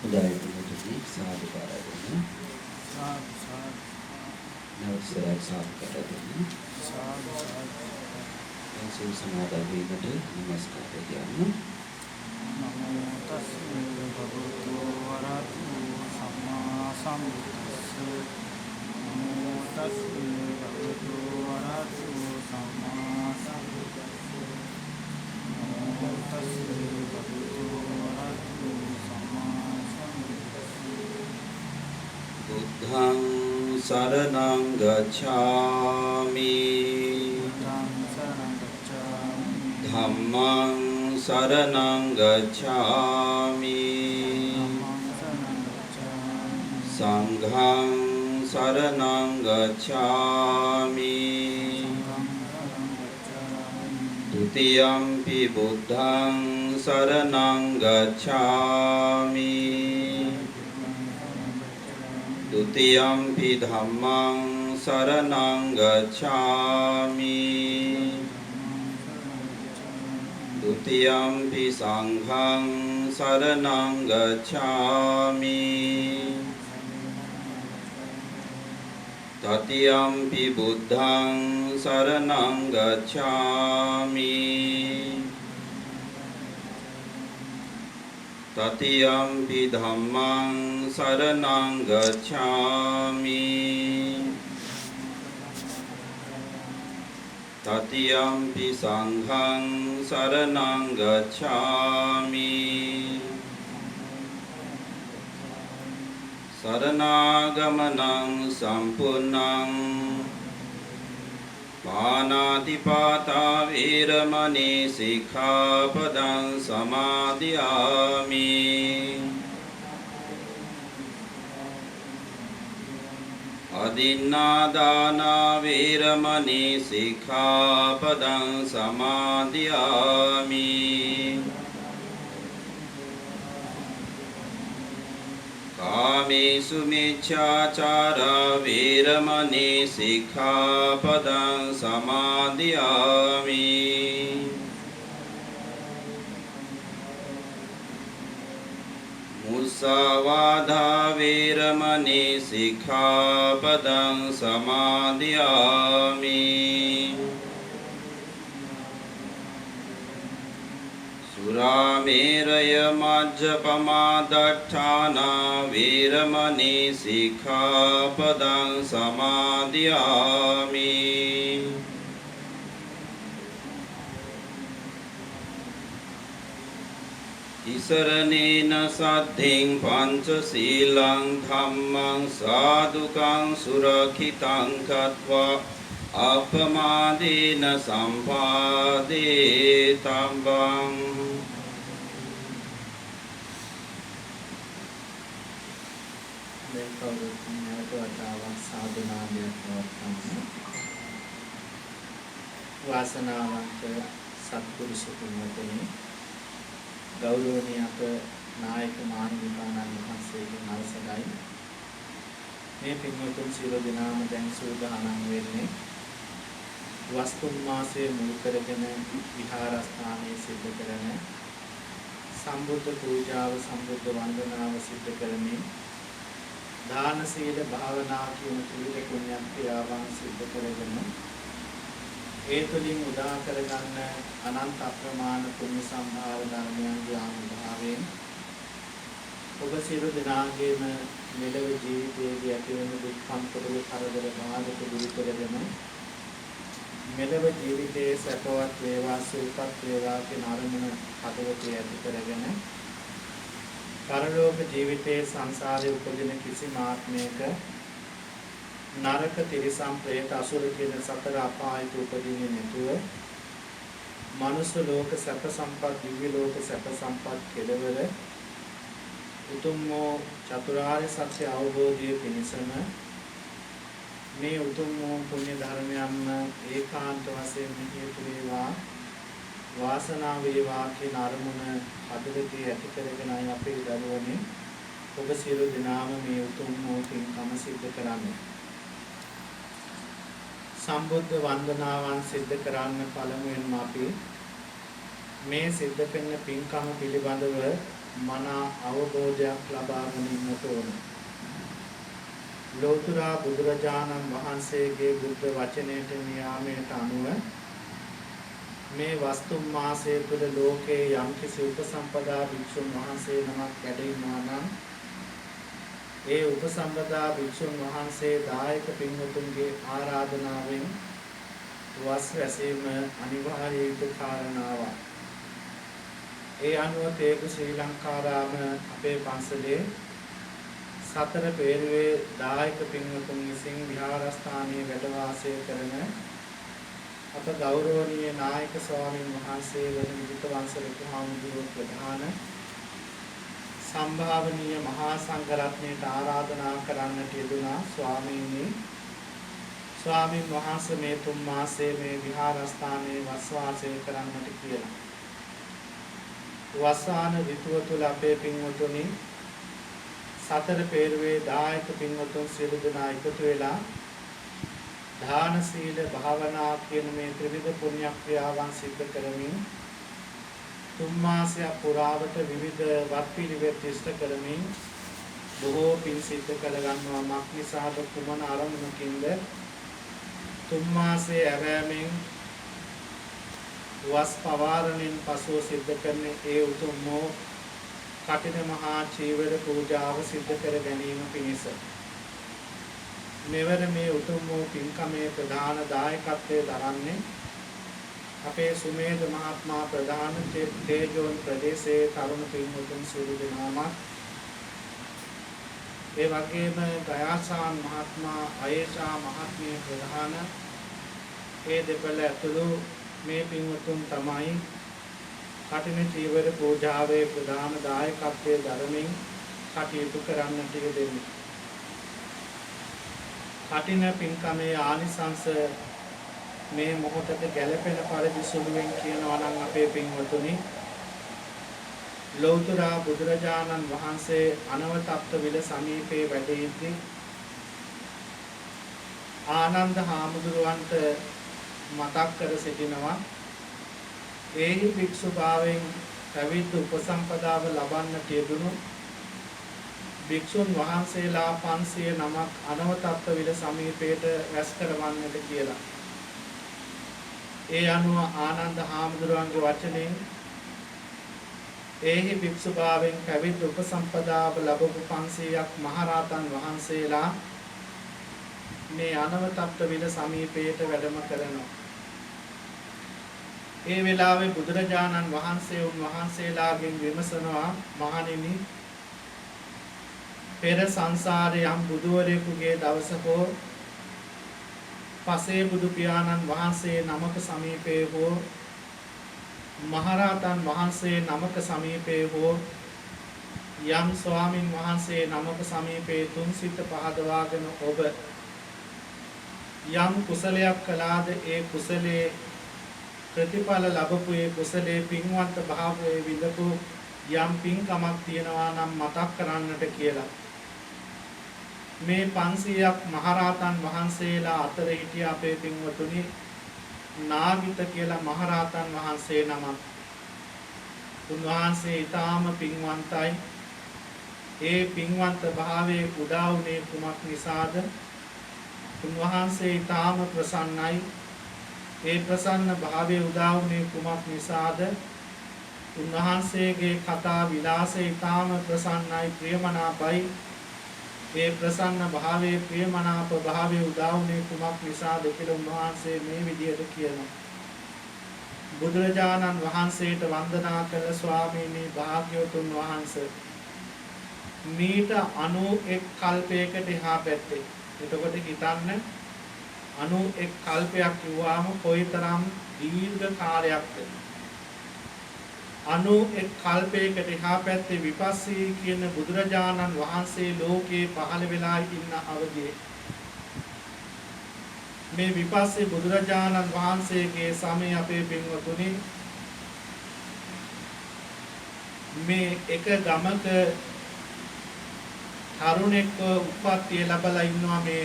උදායතුමතුනි සාදු කරගෙන නවසරක් සාදු කරගෙන එසේ සමාදන් වීමට නමස්කාරය කියන්න. නමෝ තස්සේ භගවතු වරහතු සම්මා සම්බුද්දස්ස නමෝ තස්සේ භගවතු වරහතු සම්මා සම්බුද්දස්ස නමෝ තස්සේ භගවතු වරහතු සම්මා සම්බුද්දස්ස බුද්ධං සරණං ගච්ඡාමි ධම්මං සරණං ගච්ඡාමි සංඝං සරණං ගච්ඡාමි ဒုတိယံ පි බුද්ධං සරණං ගච්ඡාමි ဒုတိယံ පි ධම්මං සරණං ගච්ඡාමි ဒုတိယံ පි සංඝං සරණං ගච්ඡාමි တတိယံ පි බුද්ධං සරණං ගච්ඡාමි တတိယံ පි ධම්මං සරණං ගච්ඡාමි တတိယံ පි සංඝං සරණං ගච්ඡාමි สรณากมนังสัมปุณังปานาติปาตาเวรมณีสิกขาปดังสมาธิยามิอดินนาดานาเวรมณีสิกขาปดังสมาธิยามิกามิสุมิจฉาจาราเวรมณีสิกขาปดังสมาธิยามิมุสาวาทาเวรมณีสิกขาปดังสมาธิยามิสุราเมรยมัจจปมาดัฏฐานาเวรมณีสิกขาปดังสมาธิยามิอิสรเนนะสัทธิงปัญจศีลังธัมมังสาธุกังสุรคิตังคัตวะอัปปมาเดนะสัมภาเดตัมบังවාසනාවන්ත සත්පුරුෂ තුන්වතුනි ගෞරවනීය අප නායක මාහිමිපාණන් වහන්සේගෙන් අවසරයි මේ පින්වතුන් සියලු දෙනාම දැන් සූදානම් වෙන්නේ වස්තුන් මාසයේ මුල් කරගෙන විහාරස්ථානයේ සිද්ධ කරන සම්බුද්ධ පූජාව සම්බුද්ධ වන්දනාව සිද්ධ කරමින් දාන සීල භාවනා කියන ත්‍රිවිධ පුණ්‍ය ක්‍රියාවන් සිද්ධ කරගෙන ඒ තුළින් උදා කරගන්න අනන්ත අප්‍රමාණ පුණ්‍ය සම්භාර ධර්මයන්ගේ ආනුභාවයෙන් ඔබ සියලු දෙනාගේම මෙලොව ජීවිතයේදී ඇතිවන දුක්ඛම් කුරුළු කරදර බාධක දුරු කරගෙන මෙලොව ජීවිතයේ සැපවත් වේවා සුවපත් වේවා කියන අරමුණ හදවතේ ඇති කරගෙන පරලෝක ජීවිතයේ සංසාරයේ උපදින කිසිම ආත්මයක නරක තිරිසන් ප්‍රේත අසුර කියන සතර අපායට උපදින්නේ නැතුව මනුෂ්‍ය ලෝක සැප සම්පත් දිව්‍ය ලෝක සැප සම්පත් කෙලවර උතුම් වූ චතුරාර්ය සත්‍ය අවබෝධයේ පිණිසම මේ උතුම් වූ පුණ්‍ය ධර්මයන්ම ඒකාන්ත වශයෙන් හේතු වේවා වාසනාව වේවා කියන අරමුණ හදවතේ ඇති කරගෙනයි අපේ දරුවනේ ඔබ සියලු දෙනාම මේ උතුම් වූ පින්කම සිද්ධ කරන්නේ සම්බුද්ධ වන්දනාවන් සිද්ධ කරන්න පළමුවෙන්ම අපි මේ සිද්ධ වෙන පින්කම පිළිබඳව මන අවබෝධයක් ලබා ගැනීමට ඕන. ලෝතර බුදුරජාණන් වහන්සේගේ බුද්ධ වචනයට නියාමයට අනුව මේ වස්තුම් මාසයේ තුල ලෝකේ යම්කිසි උපසම්පදා භික්ෂුන් වහන්සේ නමක් වැඩ ඉන්නවා නම් ඒ උපසම්පදා භික්ෂුන් වහන්සේ දායක පින්වතුන්ගේ ආරාධනාවෙන් වස් වැසීම අනිවාර්ය යුතු කාරණාවක්. ඒ අනුව තේගු ශ්‍රී ලංකාරාම අපේ පන්සලේ සතර පෙරවේ දායක පින්වතුන් විසින් විහාරස්ථානයේ වැඩ වාසය කරන අප ගෞරවනීය නායක ස්වාමීන් වහන්සේ වන විජිත වංශරත්න හාමුදුරුවෝ ප්‍රධාන සම්භාවනීය මහා සංඝරත්නයට ආරාධනා කරන්නට යෙදුනා. ස්වාමීන් වහන්සේ මේ තුන් මාසයේ මේ විහාරස්ථානයේ වස් වාසය කරන්නට කියලා. වසාන ඍතුව තුල අපේ පින්වතුනි සතර පෙරවේ දායක පින්වතුන් සියලු දෙනා එකතු වෙලා දාන සීල භාවනා කියන මේ ත්‍රිවිධ පුණ්‍ය ක්‍රියාවන් සිද්ධ කරමින් තුන් මාසයක් පුරාවට විවිධ වත් පිළිවෙත් ඉෂ්ට කරමින් බොහෝ පින් සිද්ධ කරගන්නවා. මක් නිසාද කුමන අරමුණකින්ද තුන් මාසයේ ඇවෑමෙන් වස් පවාරණයෙන් පසුව සිද්ධ කරන ඒ උතුම් වූ කටින මහා චීවර පූජාව සිද්ධ කර ගැනීම පිණිස මෙවර මේ උතුම් වූ පින්කමේ ප්‍රධාන දායකත්වයේ දරන්නේ අපේ සුමේද මහත්මයා ප්‍රධාන තේජෝන් ප්‍රදේශයේ තරුණ පින්වතුන් සියලු දෙනාම ඒ වගේම ගයාසාන් මහත්මයා අයේෂා මහත්මිය ප්‍රධාන ඒ දෙපළ ඇතුළු මේ පින්වතුන් තමයි කටින චීවර පූජාවේ ප්‍රධාන දායකත්වයේ දරමින් කටයුතු කරන්නට යෙදෙන්නේ. කටින පින්කමේ ආනිසංස මේ මොහොතට ගැළපෙන පරිදි සුළුවෙන් කියනවා නම් අපේ පින්වතුනි ලෞතර බුදුරජාණන් වහන්සේ අනවතප්ත විල සමීපයේ වැඩ සිටි ආනන්ද හාමුදුරුවන්ට මතක් කර සිටිනවා. ඒහි භික්ෂුභාවයෙන් පැවිද්ද උපසම්පදාව ලබන්නට යෙදුණු භික්ෂුන් වහන්සේලා 500 නමක් අනවතප්ත විල සමීපයට රැස් කරවන්නට කියලා. ඒ අනුව ආනන්ද හාමුදුරුවන්ගේ වචනෙන් ඒහි භික්ෂුභාවයෙන් පැවිද්ද උපසම්පදාව ලැබපු 500ක් මහරහතන් වහන්සේලා මේ අනවතප්ත විල සමීපයට වැඩම කරනවා. ඒ වෙලාවේ බුදුරජාණන් වහන්සේ උන්වහන්සේලාගෙන් විමසනවා, මහණෙනි, පෙර සංසාරේ යම් බුදුවරයෙකුගේ දවසකෝ පසේ බුදු පියාණන් වහන්සේ නමක සමීපයේ හෝ මහරහතන් වහන්සේ නමක සමීපයේ හෝ යම් ස්වාමින් වහන්සේ නමක සමීපයේ තුන් සිත පහදවාගෙන ඔබ යම් කුසලයක් කළාද ඒ කුසලයේ ප්‍රතිඵල ලැබපු ඒ කුසලයේ පින්වන්ත භාවයේ විදපු යම් පින්කමක් තියෙනවා නම් මතක් කරන්නට කියලා. මේ 500ක් මහරහතන් වහන්සේලා අතර හිටිය අපේ පින්වතුනි නාගිත කියලා මහරහතන් වහන්සේ නමක්. උන්වහන්සේ ඊටාම පින්වන්තයි. ඒ පින්වන්ත භාවයේ උදා වුණේ කුමක් නිසාද? උන්වහන්සේ ඊටාම ප්‍රසන්නයි. ඒ ප්‍රසන්න භාවයේ උදා වුණේ කුමක් නිසාද? උන්වහන්සේගේ කතා විලාසය ඊටාම ප්‍රසන්නයි, ප්‍රියමනාපයි. ඒ ප්‍රසන්න භාවයේ ප්‍රියමනාප භාවයේ උදා වුණේ කුමක් නිසාද කියලා උන්වහන්සේ මේ විදිහට කියනවා. බුදුරජාණන් වහන්සේට වන්දනා කළ ස්වාමීනි භාග්‍යවතුන් වහන්සේ මීට 91 කල්පයකට එහා පැත්තේ. එතකොට හිතන්න 91 කල්පයක් කිව්වාම කොයිතරම් දීර්ඝ කාලයක්ද? 91 කල්පයකට එහා පැත්තේ විපස්සී කියන බුදුරජාණන් වහන්සේ ලෝකේ පහළ වෙලා ඉන්න අවදියේ මේ විපස්සී බුදුරජාණන් වහන්සේගේ සමය අපේ පින්වතුනි මේ එක ගමක තරුණෙක් උප්පත්තිය ලැබලා ඉන්නවා මේ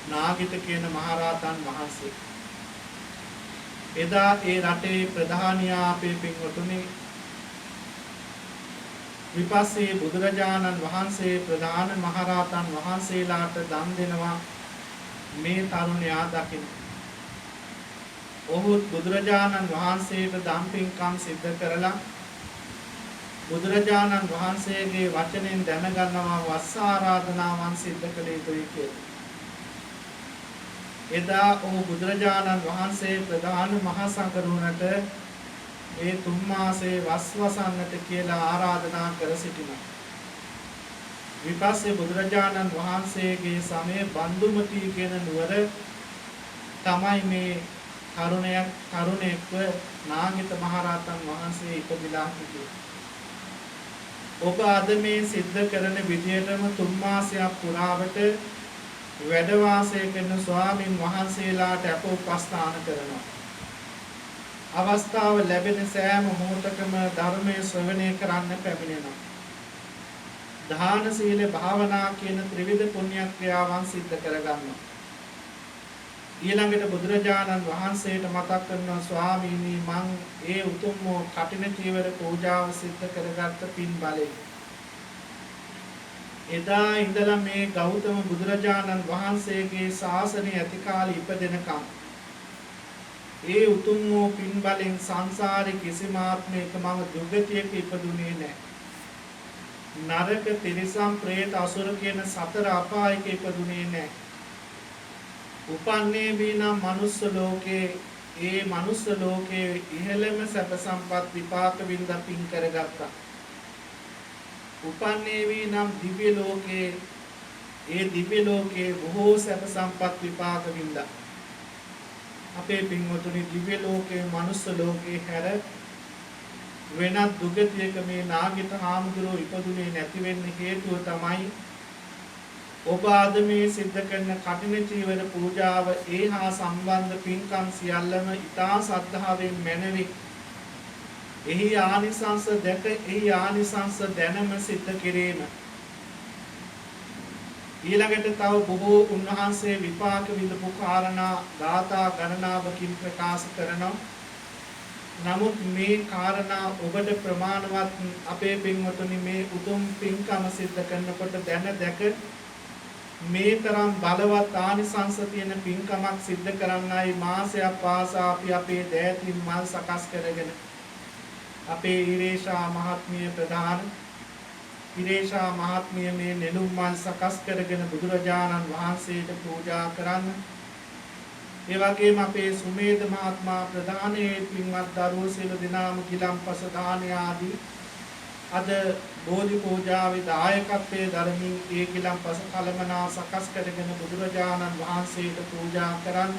නාගිත කියන මහරහතන් වහන්සේ. එදා ඒ රටේ ප්‍රධානියා අපේ පින්වතුනි විපස්සේ බුදුරජාණන් වහන්සේ ප්‍රධාන මහරහතන් වහන්සේලාට දන් දෙනවා මේ තරුණයා දකින්න. ඔහු බුදුරජාණන් වහන්සේට දන් පින්කම් සිද්ධ කරලා බුදුරජාණන් වහන්සේගේ වචනෙන් දැනගන්නවා වස් ආරාධනාවන් සිද්ධ කළ යුතුයි කියලා. එදා ඔහු බුදුරජාණන් වහන්සේ ප්‍රධාන මහා සංඝරුවනට මේ 3 මාසේ වස් වසන්නට කියලා ආරාධනා කර සිටිනවා. විපස්සේ බුදුරජාණන් වහන්සේගේ සමයේ බන්දුමති කියන නුවර තමයි මේ තරුණෙක්ව නාගිත මහරහතන් වහන්සේ ඉපදිලා සිටියේ. ඔබ අද මේ සිද්ධ කරන විදියටම 3 මාසයක් පුරාවට වැඩ වාසය කරන ස්වාමින් වහන්සේලාට අපෝපස්ථාන කරනවා. අවස්ථාව ලැබෙන සෑම මොහොතකම ධර්මයේ ශ්‍රවණය කරන්න පැමිණෙනවා. දාන සීල භාවනා කියන ත්‍රිවිධ පුණ්‍ය ක්‍රියාවන් සිද්ධ කරගන්නවා. ඊළඟට බුදුරජාණන් වහන්සේට මතක් කරනවා ස්වාමීනි මං ඒ උතුම් කටින චීවර පූජාව සිද්ධ කරගත්ත පින් බලයෙන් එදා ඉඳලා මේ ගෞතම බුදුරජාණන් වහන්සේගේ ශාසනය ඇති කාලේ ඉපදෙනකම් ඒ උතුම් වූ පින් බලෙන් සංසාරේ කිසිම ආත්මයක මම දුගතියක ඉපදුනේ නැහැ. නරක තිරිසන් പ്രേත අසුර කියන සතර අපායක ඉපදුනේ නැහැ. උපන්නේ වීනම් මනුස්ස ලෝකේ ඒ මනුස්ස ලෝකේ ඉහළම සැප සම්පත් විපාක වින්ද පින් කරගත්තා. උපන්නේ වීනම් දිව්‍ය ලෝකේ ඒ දිව්‍ය ලෝකේ බොහෝ සැප සම්පත් විපාක වින්දා. අපේ පින්වතුනි දිව්‍ය ලෝකේ මනුස්ස ලෝකේ හැර වෙනත් දුගතියක මේ නාගිත හාමුදුරුවෝ ඉපදුනේ නැති වෙන්න හේතුව තමයි ඔබ අද මේ සිද්ධ කරන කටින චීවර පූජාව ඒහා සම්බන්ධ පින්කම් සියල්ලම ඊතා සද්ධාවෙන් මැනවි. එහි ආනිසංස දැක එහි ආනිසංස දැනම සිද්ධ කිරීම. ඊළඟට තව බොහෝ උන්වහන්සේ විපාක විඳපු කාරණා ගාථා ගණනාවකින් ප්‍රකාශ කරනවා. නමුත් මේ කාරණා ඔබට ප්‍රමාණවත් අපේ පින්වතුනි මේ උතුම් පින්කම සිද්ධ කරනකොට දැන දැක මේ තරම් බලවත් ආනිසංස තියෙන පින්කමක් සිද්ධ කරන්නයි මාසයක් පාසා අපි අපේ දෑතින් මල් සකස් කරගෙන අපේ ඉරේෂා මහත්මිය ප්‍රධාන ඉරේෂා මහත්මිය මේ නෙළුම් මල් සකස් කරගෙන බුදුරජාණන් වහන්සේට පූජා කරන්න. ඒ වගේම අපේ සුමේද මහත්මයා ප්‍රධානයේ පින්වත් දරුවෝ සියලු දෙනාම ගිලම්පස දාන ආදී අද බෝධි පූජාවේ දායකත්වයේ ධර්මින් ඒ ගිලම්පස කලමනා සකස් කරගෙන බුදුරජාණන් වහන්සේට පූජා කරන්න.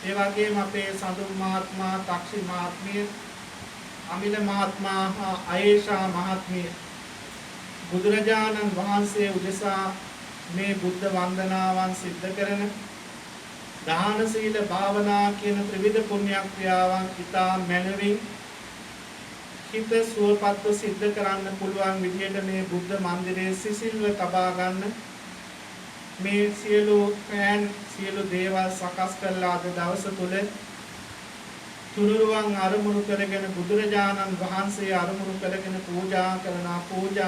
ඒ වගේම අපේ සඳුන් මහත්මයා, තක්ෂි මහත්මිය, අමිල මහත්මයා හා අයේෂා මහත්මිය බුදුරජාණන් වහන්සේ උදෙසා මේ බුද්ධ වන්දනාවන් සිද්ධ කරන දාන සීල භාවනා කියන ත්‍රිවිධ පුණ්‍ය ක්‍රියාවන් ඉතා මැනවින් හිත සුවපත්ව සිද්ධ කරන්න පුළුවන් විදිහට මේ බුද්ධ මන්දිරයේ සිසිල්ව තබා ගන්න මේ සියලු පෑන් සියලු දේවල් සකස් කරලා අද දවස තුල තුනුරුවන් අරමුණු කරගෙන බුදුරජාණන් වහන්සේ අරමුණු කරගෙන පූජා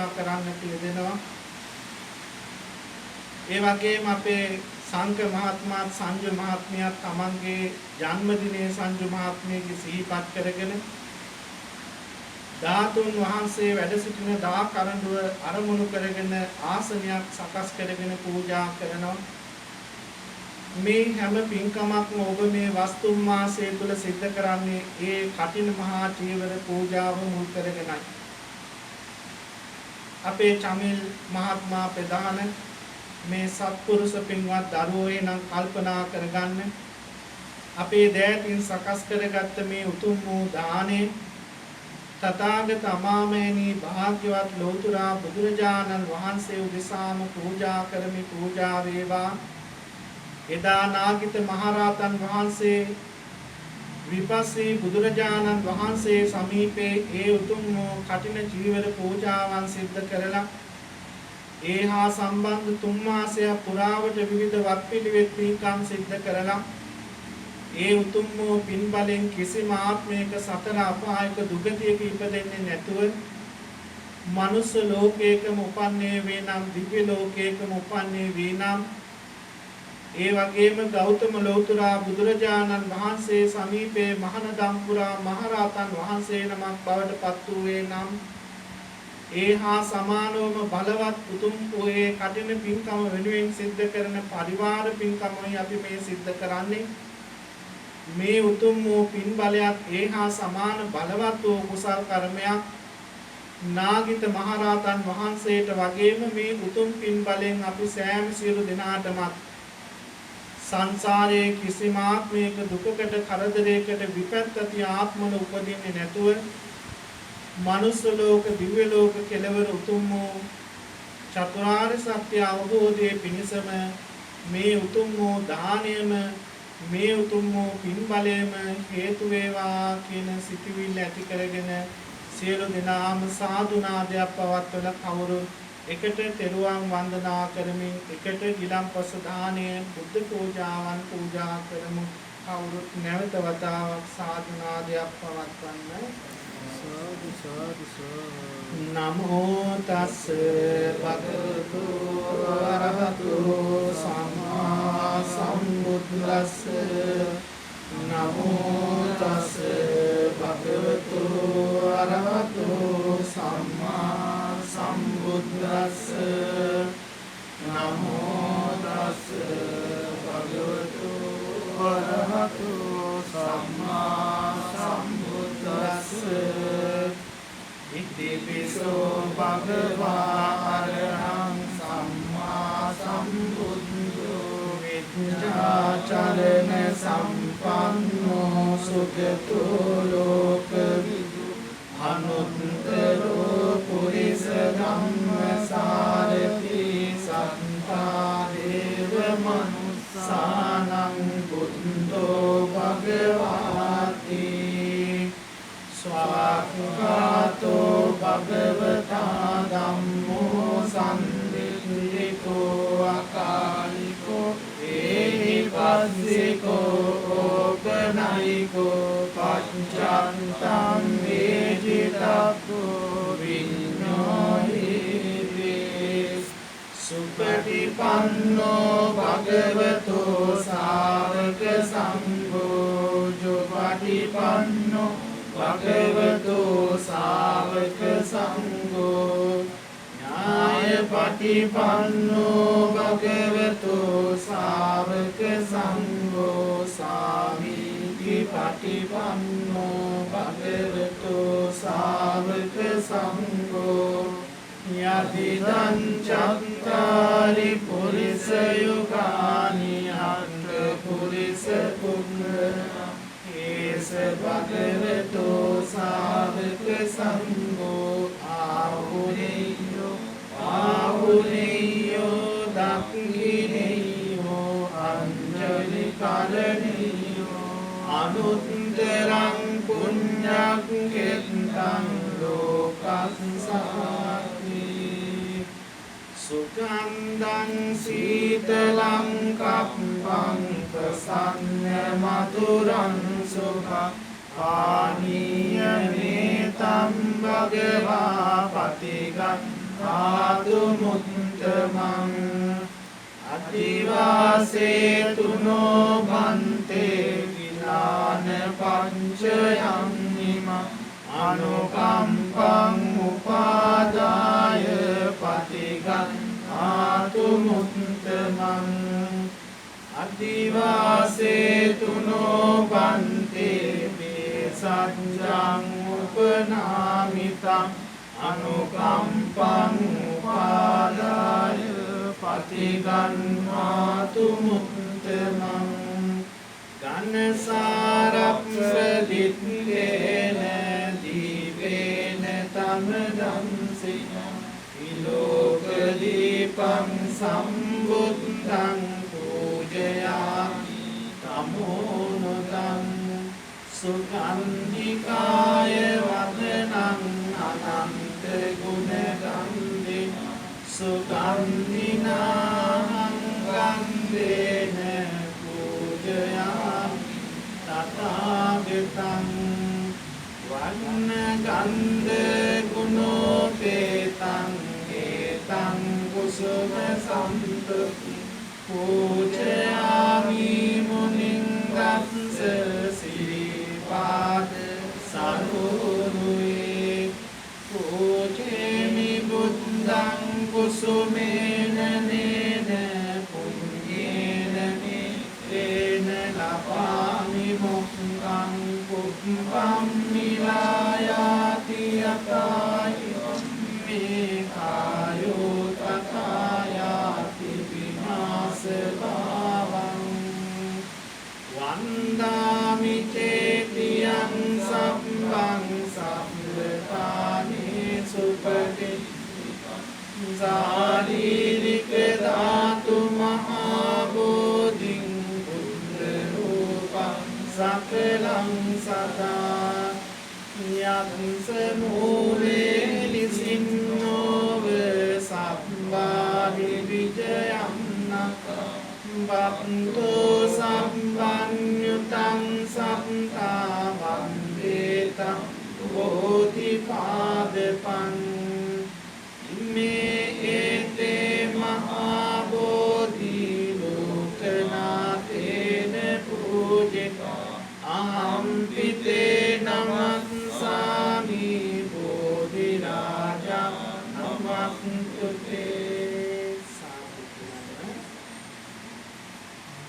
කරන්න පිළිදෙනවා. ඒ වගේම අපේ සංඝ මහත්මයා සංජු මහත්මියත් තමන්ගේ ජන්මදිනයේ සංජු මහත්මියගේ සිහිපත් කරගෙන ධාතුන් වහන්සේ වැඩ සිටින දා කරඬුව අරමුණු කරගෙන ආසනයක් සකස් කරගෙන පූජා කරනවා. මේ හැම පින්කමක්ම ඔබ මේ වස්තු මාසය තුල සිද්ධ කරන්නේ ඒ කටින මහා චීවර පූජාව මුල් කරගෙනයි. අපේ චමිල් මහත්මයා ප්‍රධාන මේ සත්පුරුෂ පින්වත් දරුවෝ නම් කල්පනා කරගන්න අපේ දෑතින් සකස් කරගත්ත මේ උතුම් වූ දානේ තථාගත අමාමෑණී භාග්‍යවත් ලෝතුරා බුදුරජාණන් වහන්සේ උදෙසාම පූජා කරමි. පූජා වේවා. එදා නාගිත මහරහතන් වහන්සේ විපස්සී බුදුරජාණන් වහන්සේ සමීපේ ඒ උතුම් කටින චීවර පූජාවන් සිද්ධ කරලා ඒහා සම්බන්ධ 3 මාසයක් පුරාවට විවිධ වත්පිළිවෙත් පින්කම් සිද්ධ කරලා ඒ උතුම් වූ පින් බලෙන් කිසිම ආත්මයක සතර අපායක දුගතියක ඉපදෙන්නේ නැතුව මනුස්ස ලෝකයකම උපන්නේ වේ නම් දිව්‍ය ලෝකයකම උපන්නේ වේ නම් ඒ වගේම ගෞතම ලෝතර බුදුරජාණන් වහන්සේ සමීපේ මහානදම් පුරා මහරහතන් වහන්සේ නමක් බවට පත් වූයේ නම් ඒ හා සමානවම බලවත් උතුම් වූයේ කටින පින්කම වෙනුවෙන් සිද්ධ කරන පරිවාර පින්කමයි අපි මේ සිද්ධ කරන්නේ. මේ උතුම් වූ පින් බලයක් ඒ හා සමාන බලවත් වූ කුසල් කර්මයක් නාගිත මහරහතන් වහන්සේට වගේම මේ උතුම් පින් බලෙන් අපි සෑම සියලු දෙනාටම සංසාරයේ කිසිම ආත්මයක දුකකට කරදරයකට විපත්ති ආත්මවල උපදින්නේ නැතුව මනුස්ස ලෝක දිව්‍ය ලෝක කෙලවර උතුම් වූ චතුරාර්ය සත්‍ය අවබෝධයේ පිණිසම මේ උතුම් වූ දානයම මේ උතුම් වූ පින් බලයම හේතු වේවා කියන සිතුවිල්ල ඇති කරගෙන සියලු දෙනාම සාදු නාදයක් පවත්වලා කවුරුත් එකට තෙරුවන් වන්දනා කරමින් එකට ගිලම්පස දානය බුද්ධ පූජාවන් පූජා කරමු. කවුරුත් නැවත වතාවක් සාදු නාදයක් පවත්වන්න. සාදු සාදු සාදු. නමෝ තස් භගවතු අරහතු සම්මා සම්බුද්දස්ස. නමෝ තස් භගවතු අරහතු සම්මා සම්බුද්දස්ස. නමෝ තස් භගවතු අරහතු සම්මා සම්බුද්දස්ස. ඉතිපිසෝ භගවා අරහං සම්මා සම්බුද්ධෝ විද්‍යාචරණ සම්පන්නෝ සුගතෝ ලෝකවිදු අනුත්තරෝ පුරිස ධම්මසාරති සත්තා දේව මනුස්සානං බුද්ධෝ භගවාති ස්වාක්ඛාතෝ භගවතා ධම්මෝ සම්දිත්තිකෝ අකාලිකෝ ඒහිපස්සිකෝ ඕපනයිකෝ පච්චත්තං වේජිතක්ඛෝ විඤ්ඤෝහිති. සුපටිපන්නෝ භගවතෝ ශාවක සංඝෝ ජොපටිපන්නෝ භගවතෝ ශාවක සංඝෝ ඥායපටිපන්නෝ භගවතෝ ශාවක සංඝෝ සාමීති පටිපන්නෝ භගවතෝ ශාවක සංඝෝ යදිදං චත්තාරි පුරිස යුගානි අත්ථ පුරිස පුඤ්ඤ ඒස භගවතෝ ශාවක සංඝෝ ආහුනේයෝ දක්ඛිනේයෝ අංජලි කරණීයෝ අනුත්තරං පුඤ්ඤක්ඛෙත්තං ලෝකස්සාති. සුගන්ධං සීතලං කප්පං ප්‍රසන්න මధుරං සුඛං පානීයමේතං භගවා පතිගන්ධාතු මුත්තමං අතිවාසේතුනෝ භන්තේ විලාන පංචයං නිම අනුකම්පං උපාදාය පතිගන්ධාතු මුත්තමං අතිවාසේතුනෝ භන්තේ මේ සත්‍යං උපනාමිතං අනුකම්පං උපාදාය පතිගන්ධාතු මුත්තමං. ඝනසාරප්පදිත්තේන දීපේන තමදංසින විලෝකදීපං සම්බුද්ධං පූජයාමි තමෝනුදං. සුගන්ධිකාය වදනං අනන්ත ගුණගන්ධි සුගන්ධිනාහං ගන්ධේන පූජයාමි තථාගතං. වන්න ගන්ධ ගුණෝපේ සම්පති පූජයාමි මුනිං රත්ස සිරිපාද සරුරුවේ පූජේමි බුද්ධං කුසුමේන නේන පුඤ්ඤේන නේන ලපාමි මොක්ඛං කුප්පම් මිලායාති යතායි මේ කායෝ තථායාති විනාශභාවං වන්දාමි චේතියං සම්බං සම්පතානි සුපටි සාරීරික ධාතු මහා බෝධිං බුද්ධ රූපං සකලං සදා යත්ස මූලේ නිසින්නෝව සම්බාහි විජයං නක බක්ඛෝ සම්බන්්‍යුතං සම්තා වන්දේතං බෝධිපාදපං ඉමේ ඒතේ මහා බෝධි ලෝකනාතේන පූජිත අහම්පිතේ නමස්සාමි බෝධි රාජා නමස්තුතේ සාදුකරණ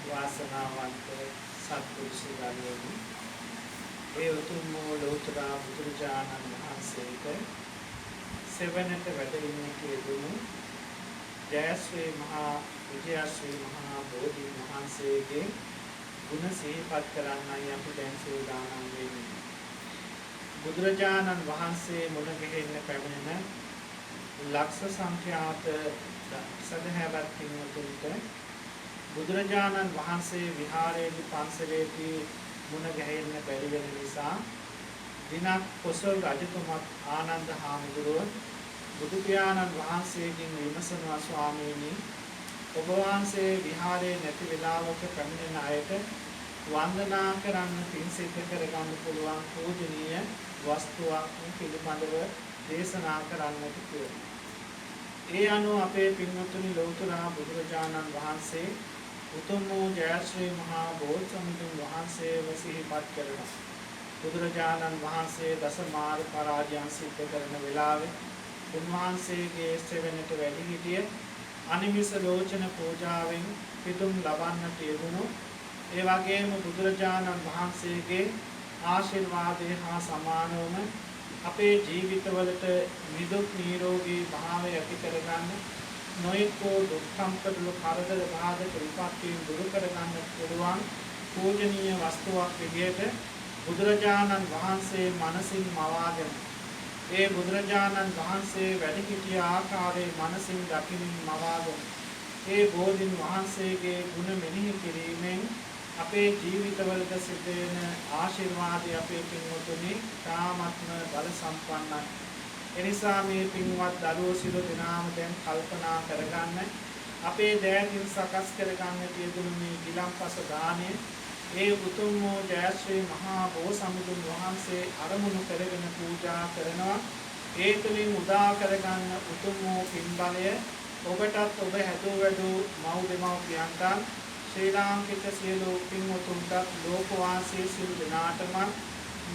වාසනාවන්ත සත්පුරුෂයනි ඒ උතුම් ලෝතර බුදුරජාණන් වහන්සේට සෙවණට වැඩින්නේ කියදුණු ජයශ්‍රී මහා විජයශ්‍රී මහා බෝධි වහන්සේගේ ගුණ සිහිපත් කරන්නයි අපි දැන් සූදානම් වෙන්නේ. බුදුරජාණන් වහන්සේ මුණ ගැහෙන්න පැමිණෙන ලක්ෂ සංඛ්‍යාත සදහැවත් පින්වතුන්ට බුදුරජාණන් වහන්සේ විහාරයේදී පන්සලේදී මුණ ගැහෙන්න බැරි වෙන නිසා දිනක් කොසල් රජතුමත් ආනන්ද හාමුදුරුව බුදු පියාණන් වහන්සේගෙන් විමසනවා ස්වාමීනි ඔබ වහන්සේ විහාරයේ නැති වෙලාවක පැමිණෙන අයට වන්දනා කරන්න පින් සිද්ධ කරගන්න පුළුවන් පූජනීය වස්තුවක් පිළිබඳව දේශනා කරන්නට කියලා. ඒ අනුව අපේ පින්වත්නි ලෞතර බුදුරජාණන් වහන්සේ උතුම් වූ ජයශ්‍රී මහා බෝධිසත්වයන් වහන්සේව සිහිපත් කරනවා. බුදුරජාණන් වහන්සේ දසමාර පරාජයන් සිද්ධ කරන වෙලාවේ උන්වහන්සේගේ සෙවණට වැඩි සිටිය අනිමිස ලෝචන පූජාවෙන් පිදුම් ලබන්නට යෙදුණු ඒ වගේම බුදුරජාණන් වහන්සේගේ ආශිර්වාදය හා සමානවම අපේ ජීවිතවලට නිදුක් නිරෝගී භාවය ඇති කරගන්න නොයෙකෝ දුක් සම්පතල කරදර බාධක විපත්ති දුරු කරගන්න පුළුවන් පූජනීය වස්තුවක් විදිහට බුදුරජාණන් වහන්සේ මනසින් මවාගෙන ඒ බුදුරජාණන් වහන්සේ වැඩ සිටිය ආකාරයේ මනසින් දකිමින් මවාගෙන ඒ බෝධින් වහන්සේගේ ගුණ මෙනෙහි කිරීමෙන් අපේ ජීවිතවලට සිද්ධ වෙන ආශිර්වාදය අපේ පින්වතුනි තාමත්ම බල සම්පන්නයි. එනිසා මේ පින්වත් දරුවෝ සිළු දෙනාම දැන් කල්පනා කරගන්න අපේ දෑතින් සකස් කරගන්න තියදුණු මේ ගිලම්පස දාණය ඒ උතුම් වූ ජයශ්‍රී මහා බෝසත්තුන් වහන්සේ අරමුණු කරගෙන පූජා කරනවා. ඒ තුලින් උදා කරගන්න උතුම් වූ පින්බලය ඔබටත් ඔබ හැදූ වැඩූ මව් දෙමව්පියන්ට ශ්‍රී ලාංකික සියලු පින්වතුන්ට ලෝකවාසී සියලු දෙනාටම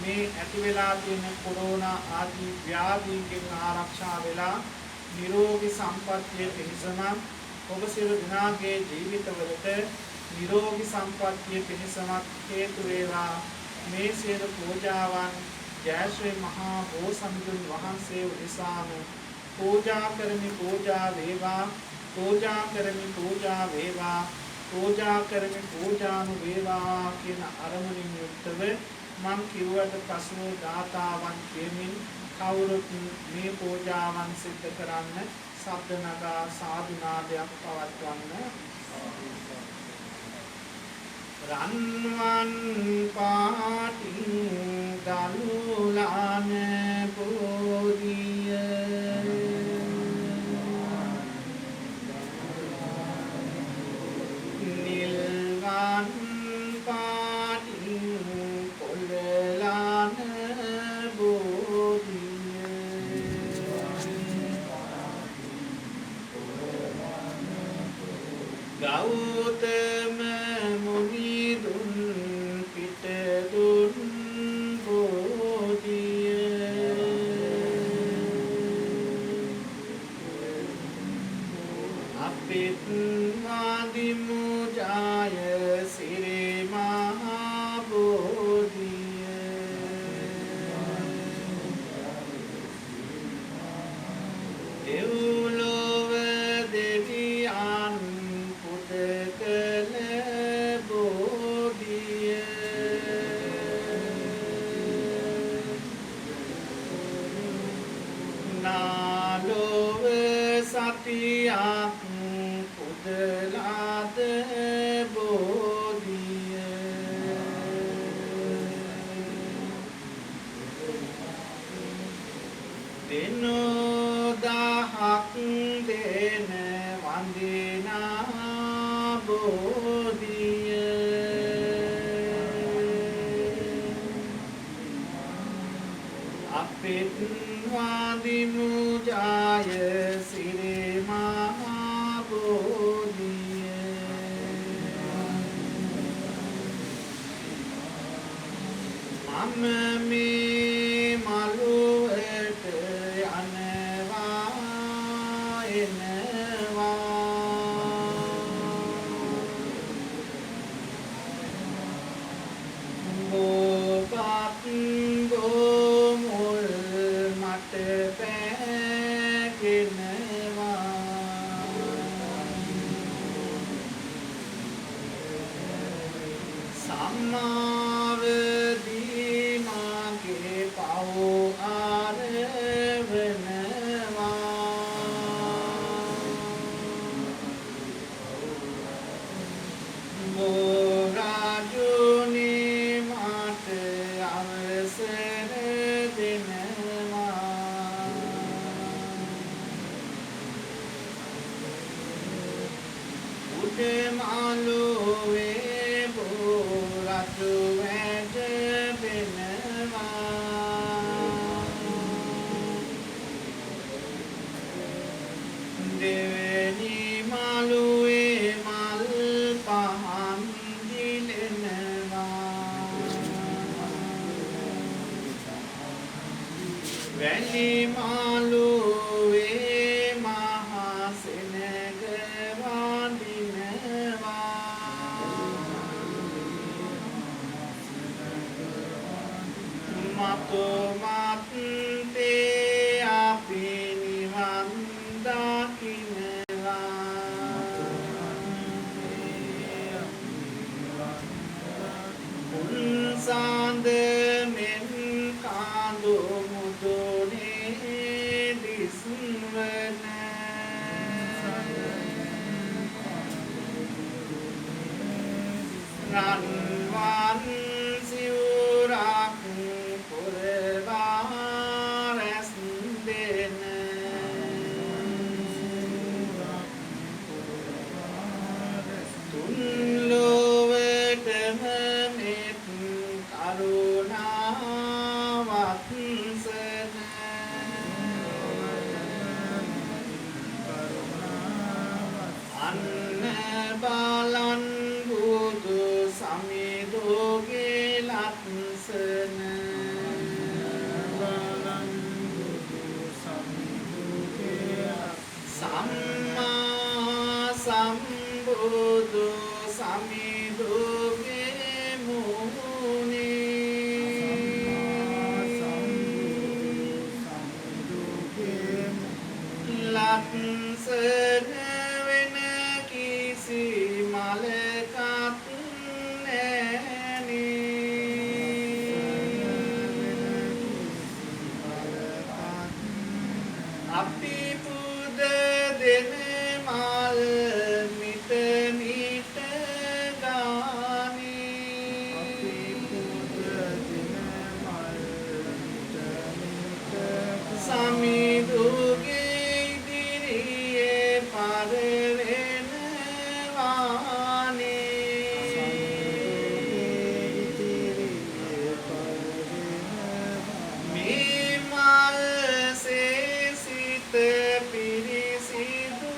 මේ ඇති වෙලා තියෙන කොරෝනා ආදී ව්‍යාධීන්ගෙන් ආරක්ෂා වෙලා නිරෝගී සම්පන්නිය පිණිසම ඔබ සියලු දෙනාගේ ජීවිතවලට නිරෝගී සම්පන්නිය පිණිසම හේතු වේවා. මේ සියලු පූජාවන් ජයශ්‍රී මහා බෝසත්තුන් වහන්සේ උදෙසාම පූජා කරමි පූජා වේවා පූජා කරමි පූජා වේවා පූජා කරමි පූජානු වේවා කියන අරමුණින් යුක්තව මම කිව්වට පසුව දාතාවන් කියමින් කවුරුත් මේ පූජාවන් සිද්ධ කරන්න ශබ්ද නගා සාදු නාදයක් පවත්වන්න. රන්වන් පාටින් දලුලාන බෝධිය නිල්වන් පාටින් පොළලාන බෝධිය ගෞතම මුනි දුන් පිට දුන් අපිත් මාදිමු ජාය සිරි මහා බෝධිය දෙව්ලොව දෙවියන් පුද කළ බෝධිය නාලොව සතියක් පුදලාද බෝධිය දිනෝදහක් දෙන වන්දිනා බෝධිය අපිත් වාදිමු ජාය සිරි මහා බෝධිය මම මේ මළුවට යනවා එනවා බෝපත් බෝමුල් මට පැගෙනවා සම්මාවදී මාගේ පව් ආරවනවා බෝරාජුනි මට අවසර දෙනවා උඩමාලුවේ බෝරතු වැඩ වෙනවා දෙවැනි මාලුවේ මල් පහන් දිලෙනවා වැලි මාලුවේ මහා සෙනග වඳිනවා මතෝ මත්තේ අපි නිවන් දකිනවා උන්සාන්ද මෙන් කාඳු මුදුනේ දිස්වන රන්වන් සිවුරක් පුරවා රැස් දෙන තුන් ලොවටම මෙත් කරුණාවත් සන අන්න බලන් බුදු සමිඳුගේ ලත්සන සම්මා සම්බුදු සමිඳුගේ මුනේ ලත්සන වෙන කිසි මලකත් අපි පුද දෙන මල් මිට මිට ගානේ සමිඳුගේ ඉදිරියේ පිරිසිදු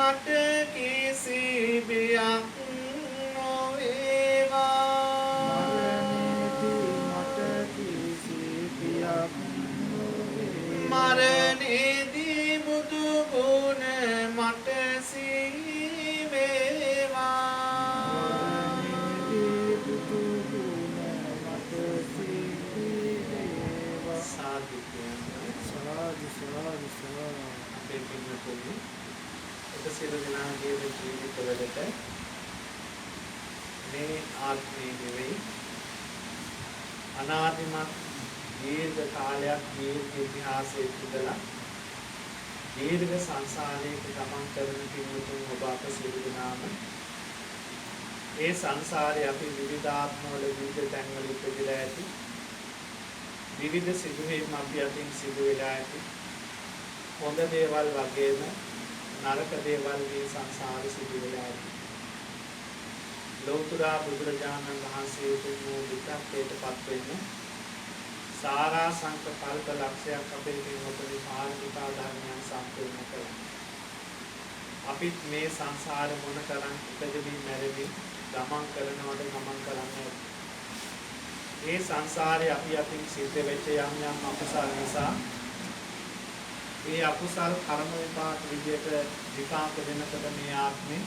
මට කිසි බියක් නොවේවා මරණයේදී බුදු ගුණ මට සිහි වේවා සාදු අපේ පින්වතුනි ඔබ සියලු දෙනාගේ ජීවිතවලට මේ ආත්මයේ නෙවෙයි අනාදිමත් දීර්ඝ කාලයක් දීර්ඝ ඉතිහාසයේ තිබලා දීර්ඝ සංසාරයක ගමන් කරන පින්වතුන් ඔබ අප සියලු දෙනාම ඒ සංසාරයේ අපි විවිධාත්මවල විවිධ තැන්වල ඉපදලා ඇති විවිධ සිදුවීම් අපි අතින් සිදු වෙලා ඇති හොඳ දේවල් වගේම නරක දේවල් මේ සංසාරේ සිදු වෙලා ඇති ලෞතර බුදුරජාණන් වහන්සේ උතුම් වූ විද්‍යාවටපත් වෙන්න සාරා සංකල්ප ලක්ෂයක් අපේ පින්වතුනි පාරමිතා ධර්මයන් සම්පූර්ණ කළා. අපිත් මේ සංසාරේ මොන තරම් ඉපදෙමින් මැරෙමින් ගමන් කරනවට ගමන් කරන්නේ. මේ සංසාරේ අපි අතින් සිද්ධ වෙච්ච යම් යම් අකුසල නිසා මේ අකුසල් කර්ම විපාක විදියට විපාක දෙනකොට මේ ආත්මේ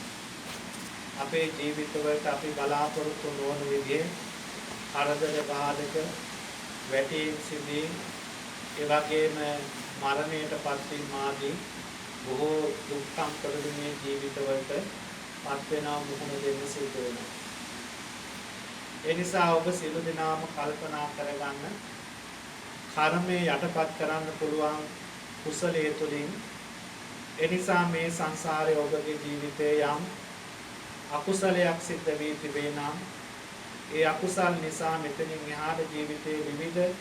අපේ ජීවිතවලට අපි බලාපොරොත්තු නොවන විදිහේ කරදර බාධක වැටීම් සිදුවීම් ඒ වගේම මරණයටපත් වීම ආදී බොහෝ දුක්ඛම් කරදමේ ජීවිතවලට පත් වෙනා මුහුණ දෙන්න සිදු වෙනවා. ඒ නිසා ඔබ සියලු දෙනාම කල්පනා කරගන්න කර්මය යටපත් කරන්න පුළුවන් කුසලයේ තුලින් ඒ නිසා මේ සංසාරයේ ඔබගේ ජීවිතයේ යම් අකුසලයක් සිද්ධ වී තිබේ නම් ඒ අකුසල් නිසා මෙතනින් එහාට ජීවිතයේ විවිධ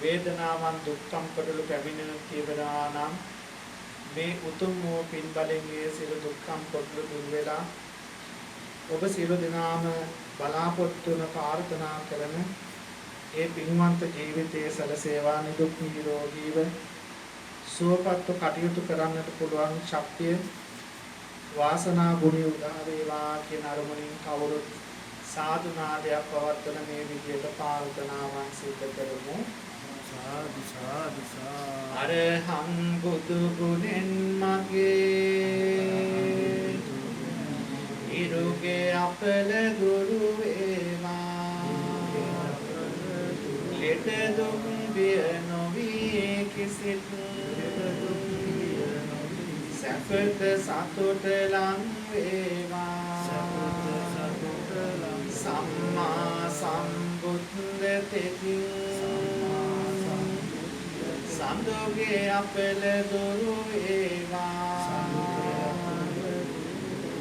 වේදනාවන් දුක්ඛම් කොටලු පැමිණෙන තිබෙනවා නම් මේ උතුම් වූ පින් බලෙන් මේ සියලු දුක්ඛම් කොටලු දුර වෙලා ඔබ සියලු දෙනාම බලාපොරොත්තු වන ප්‍රාර්ථනා කරන ඒ පින්වන්ත ජීවිතයේ සැලසේවා නිදුක් නිරෝගීව සුවපත්ව කටයුතු කරන්නට පුළුවන් ශක්තිය වාසනා ගුණය උදා වේවා කියන අරමුණින් කවුරුත් සාදු නාදයක් පවත්වන මේ විදියට ප්‍රාර්ථනාවන් සිදු කරමු. සාදු සාදු අරහං බුදු ගුණෙන් මගේ ඉරුගේ අපල ගුරු වේවා ලෙඩ දුක් බිය නොවී කිසිත් සැපත සතුට ලං වේවා සම්මා සම්බුද්ධ තෙතින් සම්දෝගේ අපල දුරු වේවා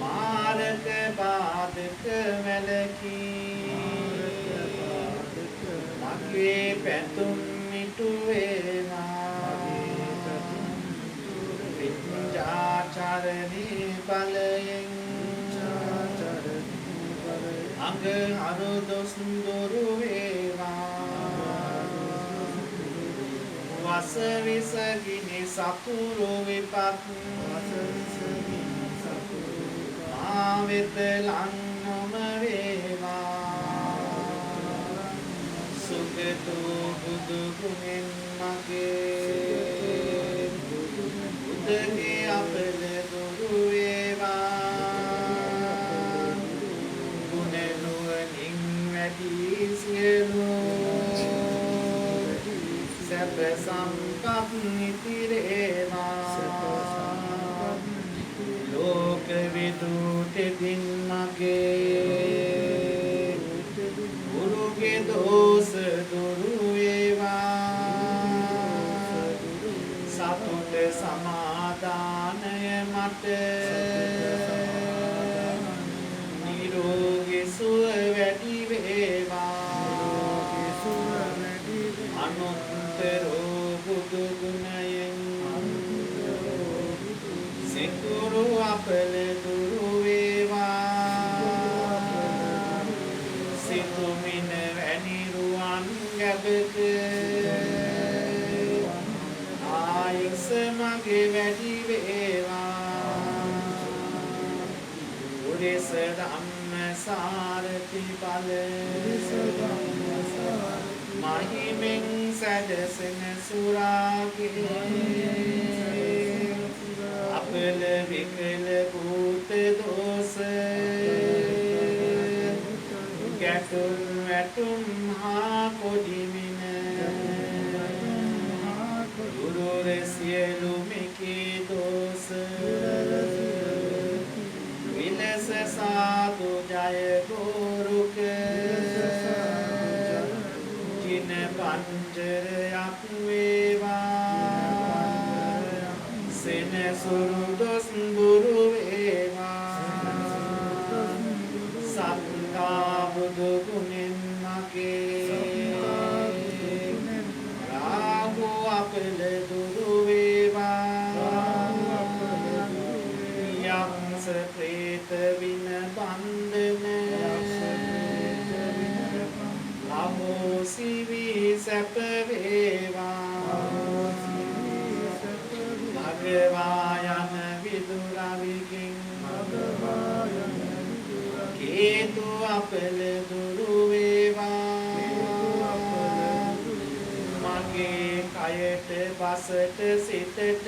මාරක බාධක වැළකී මගේ පැතුම් මිටු වේවා විඤ්ඤාචරණී බලයෙන් අංග අරු දොස් දුරු වේවා වස විසගිනි සතුරු විපත් ආවෙත ලං නොම වේවා සුගතෝ බුදු ගුණෙන් මගේ බුදුගේ අපල දුරු වේවා ගුණ නුවණින් වැඩි සියලු සැප සම්පත් නිතිරේවා ලෝක විදුතෙදින් මගේ ගුරුගේ දෝෂ දුරු වේවා සතුට සමාදානය මට නිරෝගී සුව වැඩි වේවා අනුත්තරෝ බුදු ගුණයෙන් සිකුරු අපල දුරු වේවා සිතුමින වැනි රුවන් ගැබක ආයුෂ මගේ වැඩි වේවා පුරිස ධම්ම සාරති බල මහිමෙන් සැදසෙන සුරාගේ අපල විකල භූත දෝෂ ගැටුම් වැටුම් හා කොඩිමින දුරුර සියලු මෙකී දෝෂ විලස සාදු ජය ගෝරුක ජින පංජරයක් වේවා සෙනසුරු දොස් බුරු වේවා සත්තා බුදු ගුණෙන් මගේ රාහු අපල දුරු වේවා යක්ෂ ප්‍රේත වින බන්ධන අහෝසි වී සැප වේවා භගවා යන විදුරවිකින් කේතු අපල දුරු වේවා මගේ කයට බසට සිතට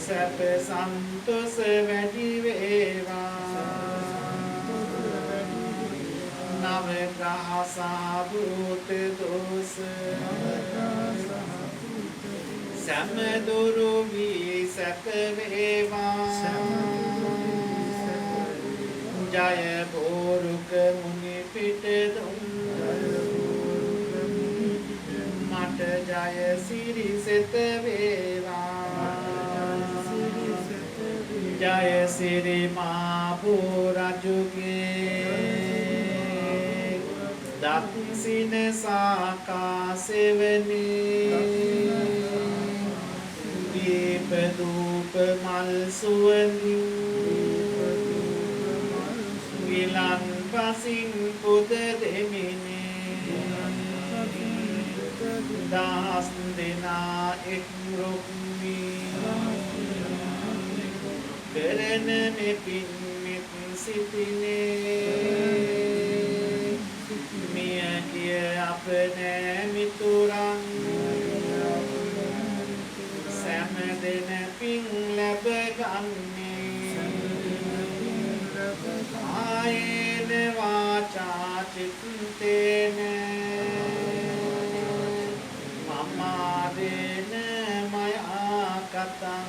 සැප සන්තෝෂ වැඩි වේවා නව ග්‍රහ සාභූත දෝෂ සැම දුරු වී සැප වේවා ජය බෝරුක මුනි පිට දුම් මට ජය සිරි සෙත වේවා ජය සිරි මා රජුගේ දක්ෂින සාකාසෙවනි දීප දූප මල් සුවඳි විලන් පසින් පුද දෙමිනි දහස් දෙනා එක් රුක්මි කරන මෙපින් මෙත් සිටිනේ මිය කිය අප නෑ මිතුරන් සෑම දෙන පින් ලැබ ගන්නේ ආයේන වාචා චිත්තේන මමාදේන මයා කතං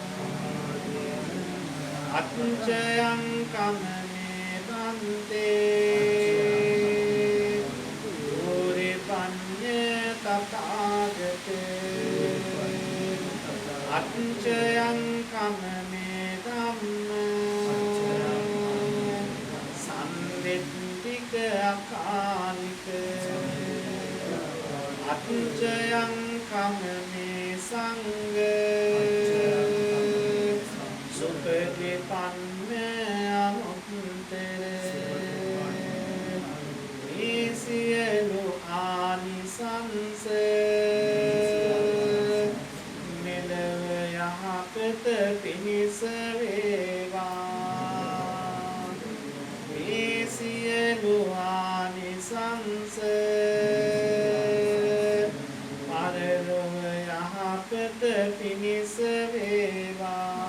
අත්චයං කමනේ බන්තේ දුරි පඤ්ඤ තථාගතේ අත්චයං කමනේ ධම්ම සම්දිත්තික අකාලික අත්චයං කමනේ සංඝ සුපටිපන්න අනුත්තර මේ සියලු ආනිසංස මෙලව යහපත පිණිස වේවා මේ සියලු ආනිසංස පරලොව යහපත පිණිස වේවා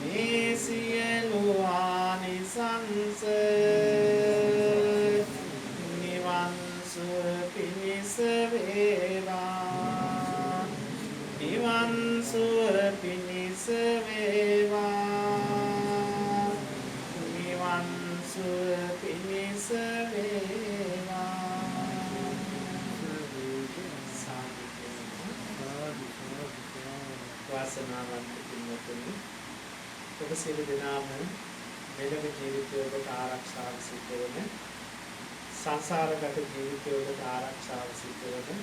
මේ සියලු ආනිසංස නිවන් සුව පිණිස වේවා නිවන් සුව පිණිස වේවා නිවන් සුව පිණිස වේවා වාසනාවන්ත පින්වතුනි ඔබ සියලු දෙනාම මෙලොව ජීවිතය ඔබට ආරක්ෂාව සිද්ධ වන සංසාරගත ජීවිතය ඔබට ආරක්ෂාව සිද්ධ වන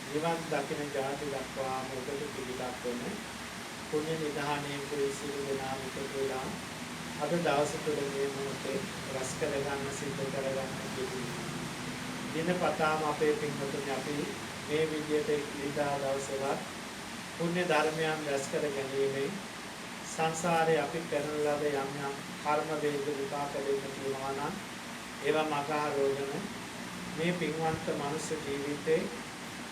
නිවන් දකින ජාති දක්වාම ඔබට පිළිලක් වන පුණ්‍ය නිධානයෙන් පුරී සියලු දෙනාම එකතු වෙලා අද දවස තුළ මේ මොහොතේ රැස් කරගන්න සිද්ධ කරගන්න කිව්වේ දිනපතාම අපේ පින්වතුනි අපි මේ විදියට ඉරිදා දවසේවත් පුණ්‍ය ධර්මයන් රැස් කර ගැනීමෙන් සංසාරේ අපි කරන ලද යම් යම් කර්ම වේද විපාක දෙන්න තියෙනවා නම් ඒවා මගා රෝගන මේ පින්වන්ත මනුෂ්‍ය ජීවිතේ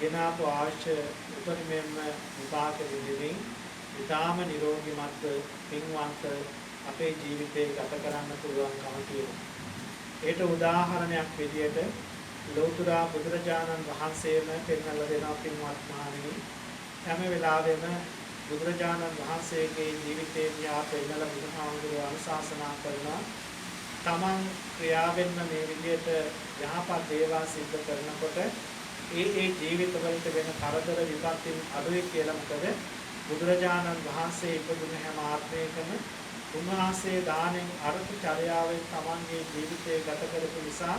ගෙනාපු ආශය උපරිමයෙන්ම විපාක දෙමින් ඊටාම නිරෝගීමත් පින්වන්ත අපේ ජීවිතේ ගත කරන්න පුළුවන්කම තියෙනවා. ඒට උදාහරණයක් විදියට ලෞතර බුදුරජාණන් වහන්සේම පෙන්වලා දෙනවා පින්වත් මහණෙනි. හැම වෙලාවෙම බුදුරජාණන් වහන්සේගේ ජීවිතේ දිහා පෙන්වලා බුදුහාමුදුරුවෝ අනුශාසනා කරනවා. තමන් ක්‍රියාවෙන්ම මේ විදියට යහපත් දේවල් සිද්ධ කරනකොට ඒ ජීවිතවලට වෙන කරදර විපත්තින් අඩුයි කියලා. මොකද බුදුරජාණන් වහන්සේ ඉපදුන හැම ආත්මයකම උන්වහන්සේ දානෙන් අර්ථ චර්යාවෙන් තමන්ගේ ජීවිතය ගත කරපු නිසා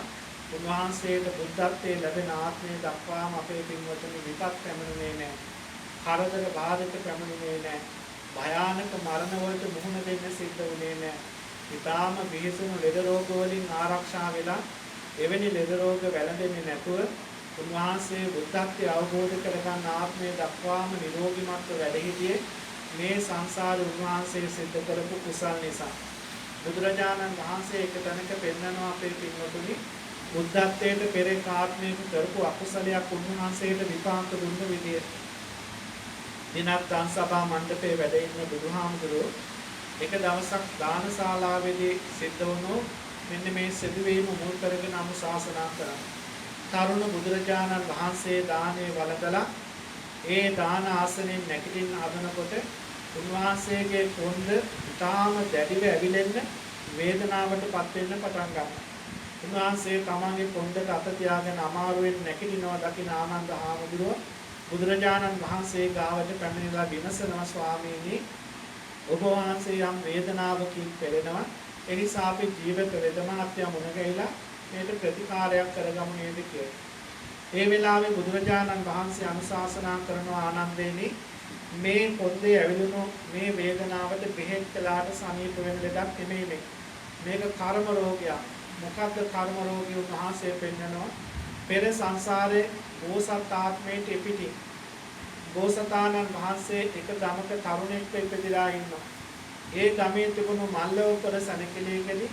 උන්වහන්සේට බුද්ධත්වයේ ලැබෙන ආත්මය දක්වාම අපේ පින්වතුනි විපත් පැමිණුනේ නැහැ. කරදර බාධක පැමිණුනේ නැහැ. භයානක මරණ වලට මුහුණ දෙන්න සිද්ධ වුණේ නැහැ. ඊටාම බිහිසුණු ලෙඩ රෝග වලින් ආරක්ෂා වෙලා එවැනි ලෙඩ රෝග වැළඳෙන්නේ නැතුව උන්වහන්සේ බුද්ධත්වය අවබෝධ කරගන්න ආත්මය දක්වාම නිරෝගීමත්ව වැඩ සිටියේ මේ සංසාර උන්වහන්සේ සිද්ධ කරපු කුසල් නිසා. බුදුරජාණන් වහන්සේ එක තැනක පෙන්වනවා අපේ පින්වතුනි බුද්ධත්වයට පෙර ආත්මයක කරපු අකුසලයක් උන්වහන්සේට විපාක දුන්න විදිය. දිනක් දන්සභා මණ්ඩපේ වැඩ ඉන්න බුදුහාමුදුරුවෝ එක දවසක් දානශාලාවේදී සිද්ධ වුණු මෙන්න මේ සිදුවීම මුල් කරගෙන අනුශාසනා කරා. තරුණ බුදුරජාණන් වහන්සේ දානේ වළඳලා ඒ දාන ආසනෙන් නැගිටින්න හදනකොට උන්වහන්සේගේ කොන්ද ඉතාම දැඩිව ඇවිලෙන්න වේදනාවටපත් වෙන්න පටන් ගත්තා. උන්වහන්සේ තමන්ගේ කොන්දට අත තියාගෙන අමාරුවෙන් නැගිටිනවා දකින ආනන්ද හාමුදුරුවෝ බුදුරජාණන් වහන්සේ ගාවට පැමිණිලා විමසනවා ස්වාමීනි ඔබ වහන්සේ යම් වේදනාවකින් පෙළෙනවා ඒ නිසා අපි ජීවිත වේදනාත්‍ය මුණ ගැහිලා මේකට ප්‍රතිකාරයක් කරගමු නේද කියලා. ඒ වෙලාවේ බුදුරජාණන් වහන්සේ අනුශාසනා කරන ආනන්දේනි මේ පොද්දේ ඇවිලුණු මේ වේදනාවට බෙහෙත් කළාට සනීප වෙන ලෙඩක් නෙමෙයි මේ. මේක කර්ම රෝගයක්. මොකක්ද කර්ම රෝගය? උන්වහන්සේ පෙන්නනවා පෙර සංසාරේ බෝසත් ආත්මයට පිටින් බෝසතාණන් වහන්සේ එක ගමක තරුණෙක්ව ඉපදිලා ඉන්නවා. ඒ ගමේ තිබුණු මල්ලවකර සනකලේකදී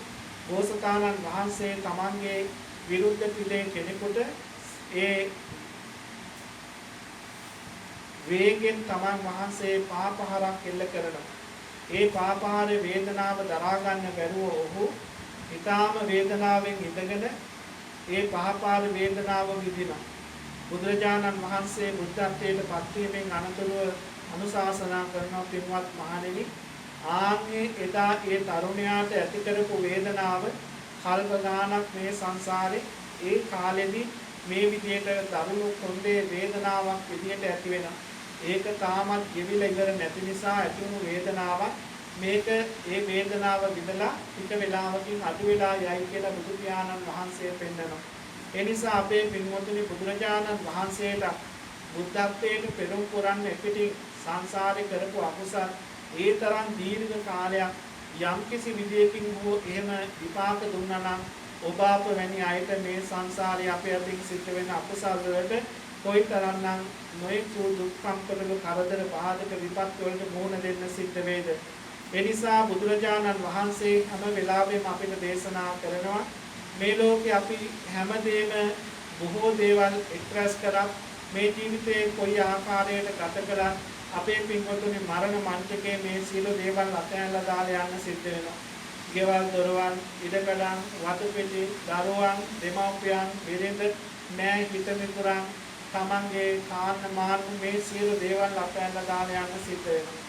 බෝසතාණන් වහන්සේ තමන්ගේ විරුද්ධ පිළේ කෙනෙකුට ඒ වේගෙන් තමන් වහන්සේ පාපහරක් එල්ල කරනවා. ඒ පාපහරේ වේදනාව දරා ගන්න බැරුව ඔහු ඊටාම වේදනාවෙන් ඉඳගෙන ඒ පාපහර වේදනාව විඳිනවා. බුදුරජාණන් වහන්සේ බුද්ධත්වයට පත්වීමෙන් අනතුරුව අනුශාසනා කරන පින්වත් මහණෙනි ආන්ගේ එදා ඒ තරුණයාට ඇති කරපු වේදනාව කල්ප ගානක් මේ සංසාරේ ඒ කාලෙදී මේ විදියට දරුණු කොන්දේ වේදනාවක් විදියට ඇති වෙනවා. ඒක තාමත් ගෙවිලා ඉවර නැති නිසා ඇති වුණු වේදනාවක් මේක ඒ වේදනාව විඳලා ටික වෙලාවකින් අඩු වෙලා යයි කියලා බුදු පියාණන් වහන්සේ පෙන්නනවා. ඒ නිසා අපේ පින්වතුනි බුදුරජාණන් වහන්සේට බුද්ධත්වයට පෙරම් පුරන්න පිටින් සංසාරේ කරපු අකුසල් ඒ තරම් දීර්ඝ කාලයක් යම්කිසි විදියකින් හෝ එහෙම විපාක දුන්නා නම් ඔබ අප වැනි අයට මේ සංසාරේ අපේ අතින් සිද්ධ වෙන අකුසල් වලට කොයිතරම්නම් නොයෙක් දුක්ඛම් කරන කරදර බාධක විපත් වලට මුහුණ දෙන්න සිද්ධ වේද? ඒ නිසා බුදුරජාණන් වහන්සේ හැම වෙලාවෙම අපිට දේශනා කරනවා මේ ලෝකේ අපි හැමදේම බොහෝ දේවල් එක්රැස් කරා මේ ජීවිතේ කොයි ආකාරයකට ගත කරා අපේ පින්වතුනි මරණ මංචකයේ මේ සියලු දේවල් අතහැරලා දාලා යන්න සිද්ධ වෙනවා. ගෙවල් දොරවල් ඉඩකඩම් වතුපිටි දරුවන් දෙමව්පියන් බිරිඳ නෑ හිත මිතුරන් තමන්ගේ කාන්න මාන්න මේ සියලු දේවල් අතහැරලා දාලා යන්න සිද්ධ වෙනවා.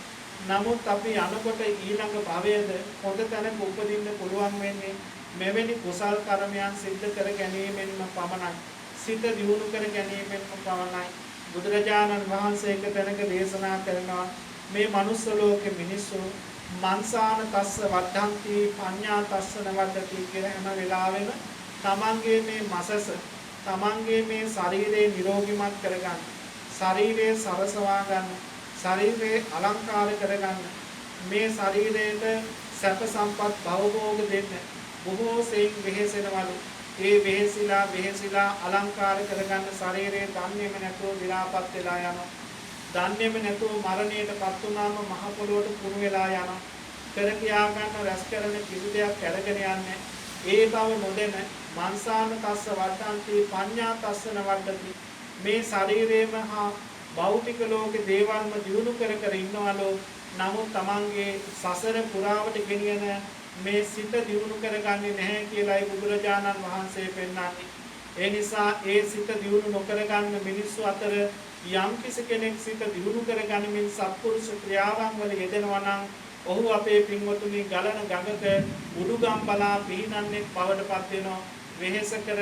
නමුත් අපි යනකොට ඊළඟ භවයේද හොඳ තැනක උපදින්න පුළුවන් වෙන්නේ මෙවැනි කුසල් කර්මයන් සිද්ධ කර ගැනීමෙන්ම පමණයි. සිත දියුණු කර ගැනීමෙන්ම පමණයි. බුදුරජාණන් වහන්සේ එක තැනක දේශනා කරනවා මේ මනුස්ස ලෝකෙ මිනිස්සු මන්සාන තස්ස වද්ධන්ති පඤ්ඤා තස්ස නවද්දති කියලා හැම වෙලාවෙම තමන්ගේ මේ මසස තමන්ගේ මේ ශරීරේ නිරෝගීමත් කරගන්න, ශරීරේ සරසවා ගන්න, ශරීරේ අලංකාර කරගන්න, මේ ශරීරයට සැප සම්පත් භවභෝග දෙන්න බොහෝ සෙයින් වෙහෙසෙනවලු. ඒ වෙහෙසිලා අලංකාර කරගන්න ශරීරයේ දන්නේම නැතුව විලාපත් වෙලා යනවා. දන්නේම නැතුව මරණයටපත් වුණාම මහ පොළොවට පුරු වෙලා යනවා. කර කියා ගන්න රැස් කරන කිසි දෙයක් අරගෙන යන්නේ. ඒ බව නොදෙන මන්සාන තස්ස වඩ්ඩන්ති පඤ්ඤා තස්සන වඩ්ඩති. මේ ශරීරයේම හා භෞතික ලෝකේ දේවල්ම දියුණු කර කර ඉන්නවලෝ. නමුත් තමන්ගේ සසර පුරාවට ගෙනියන මේ සිත දියුණු කරගන්නේ නැහැ කියලායි බුදුරජාණන් වහන්සේ පෙන්වන්නේ. ඒ නිසා ඒ සිත දියුණු නොකර ගන්න මිනිස්සු අතර යම් කෙනෙක් සිත දියුණු කරගනිමින් සත්පුරුෂ ක්‍රියාවන් වල යෙදෙනවා නම් ඔහු අපේ පින්වතුනි ගලන ගඟක උඩුගම් බලා පිහිනන්නේ බවටපත් වෙනවා. වෙහෙස කර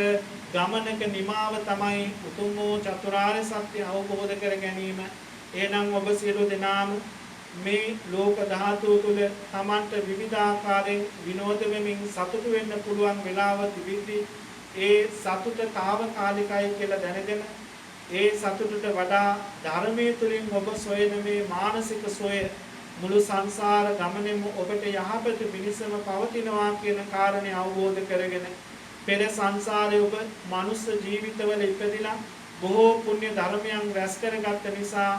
ගමනක නිමාව තමයි උතුම් වූ චතුරාර්ය සත්‍ය අවබෝධ කර ගැනීම. එහෙනම් ඔබ සියලු දෙනාම මේ ලෝක ධාතුව තුළ තමන්ට විවිධාකාරයෙන් විනෝද වෙමින් සතුටු වෙන්න පුළුවන් වෙලාව තිබෙද්දී ඒ සතුට తాවකාලිකයි කියලා දැනගෙන ඒ සතුටට වඩා ධර්මයේ තුලින් ඔබ සොයන මේ මානසික සොය මුළු සංසාර ගමනේම ඔබට යහපත පිණිසම පවතිනවා කියන කාරණේ අවබෝධ කරගෙන පෙර සංසාරයේ ඔබ මනුස්ස ජීවිතවල ඉපදිලා බොහෝ පුණ්‍ය ධර්මයන් රැස් කරගත්ත නිසා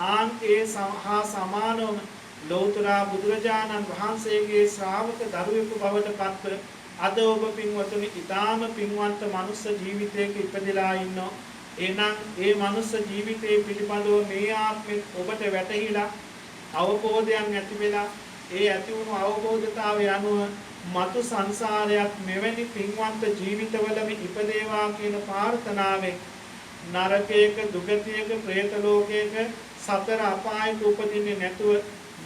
ආන් ඒ හා සමානව ලෞතර බුදුරජාණන් වහන්සේගේ ශ්‍රාවක දරුවෙකු බවට පත්ව අද ඔබ පින්වතුනි ඊටාම පින්වන්ත මනුස්ස ජීවිතයක ඉපදලා ඉන්නවා. එහෙනම් ඒ මනුස්ස ජීවිතයේ පිළිබඳව මේ ආත්මෙත් ඔබට වැටහිලා අවබෝධයක් ඇති වෙලා ඒ ඇති වුණු අවබෝධතාවය අනුව මතු සංසාරයක් මෙවැනි පින්වන්ත ජීවිතවලම ඉපදේවා කියන ප්‍රාර්ථනාවෙන් නරකයක දුගතියක പ്രേත ලෝකයක සතර අපායක උපදින්නේ නැතුව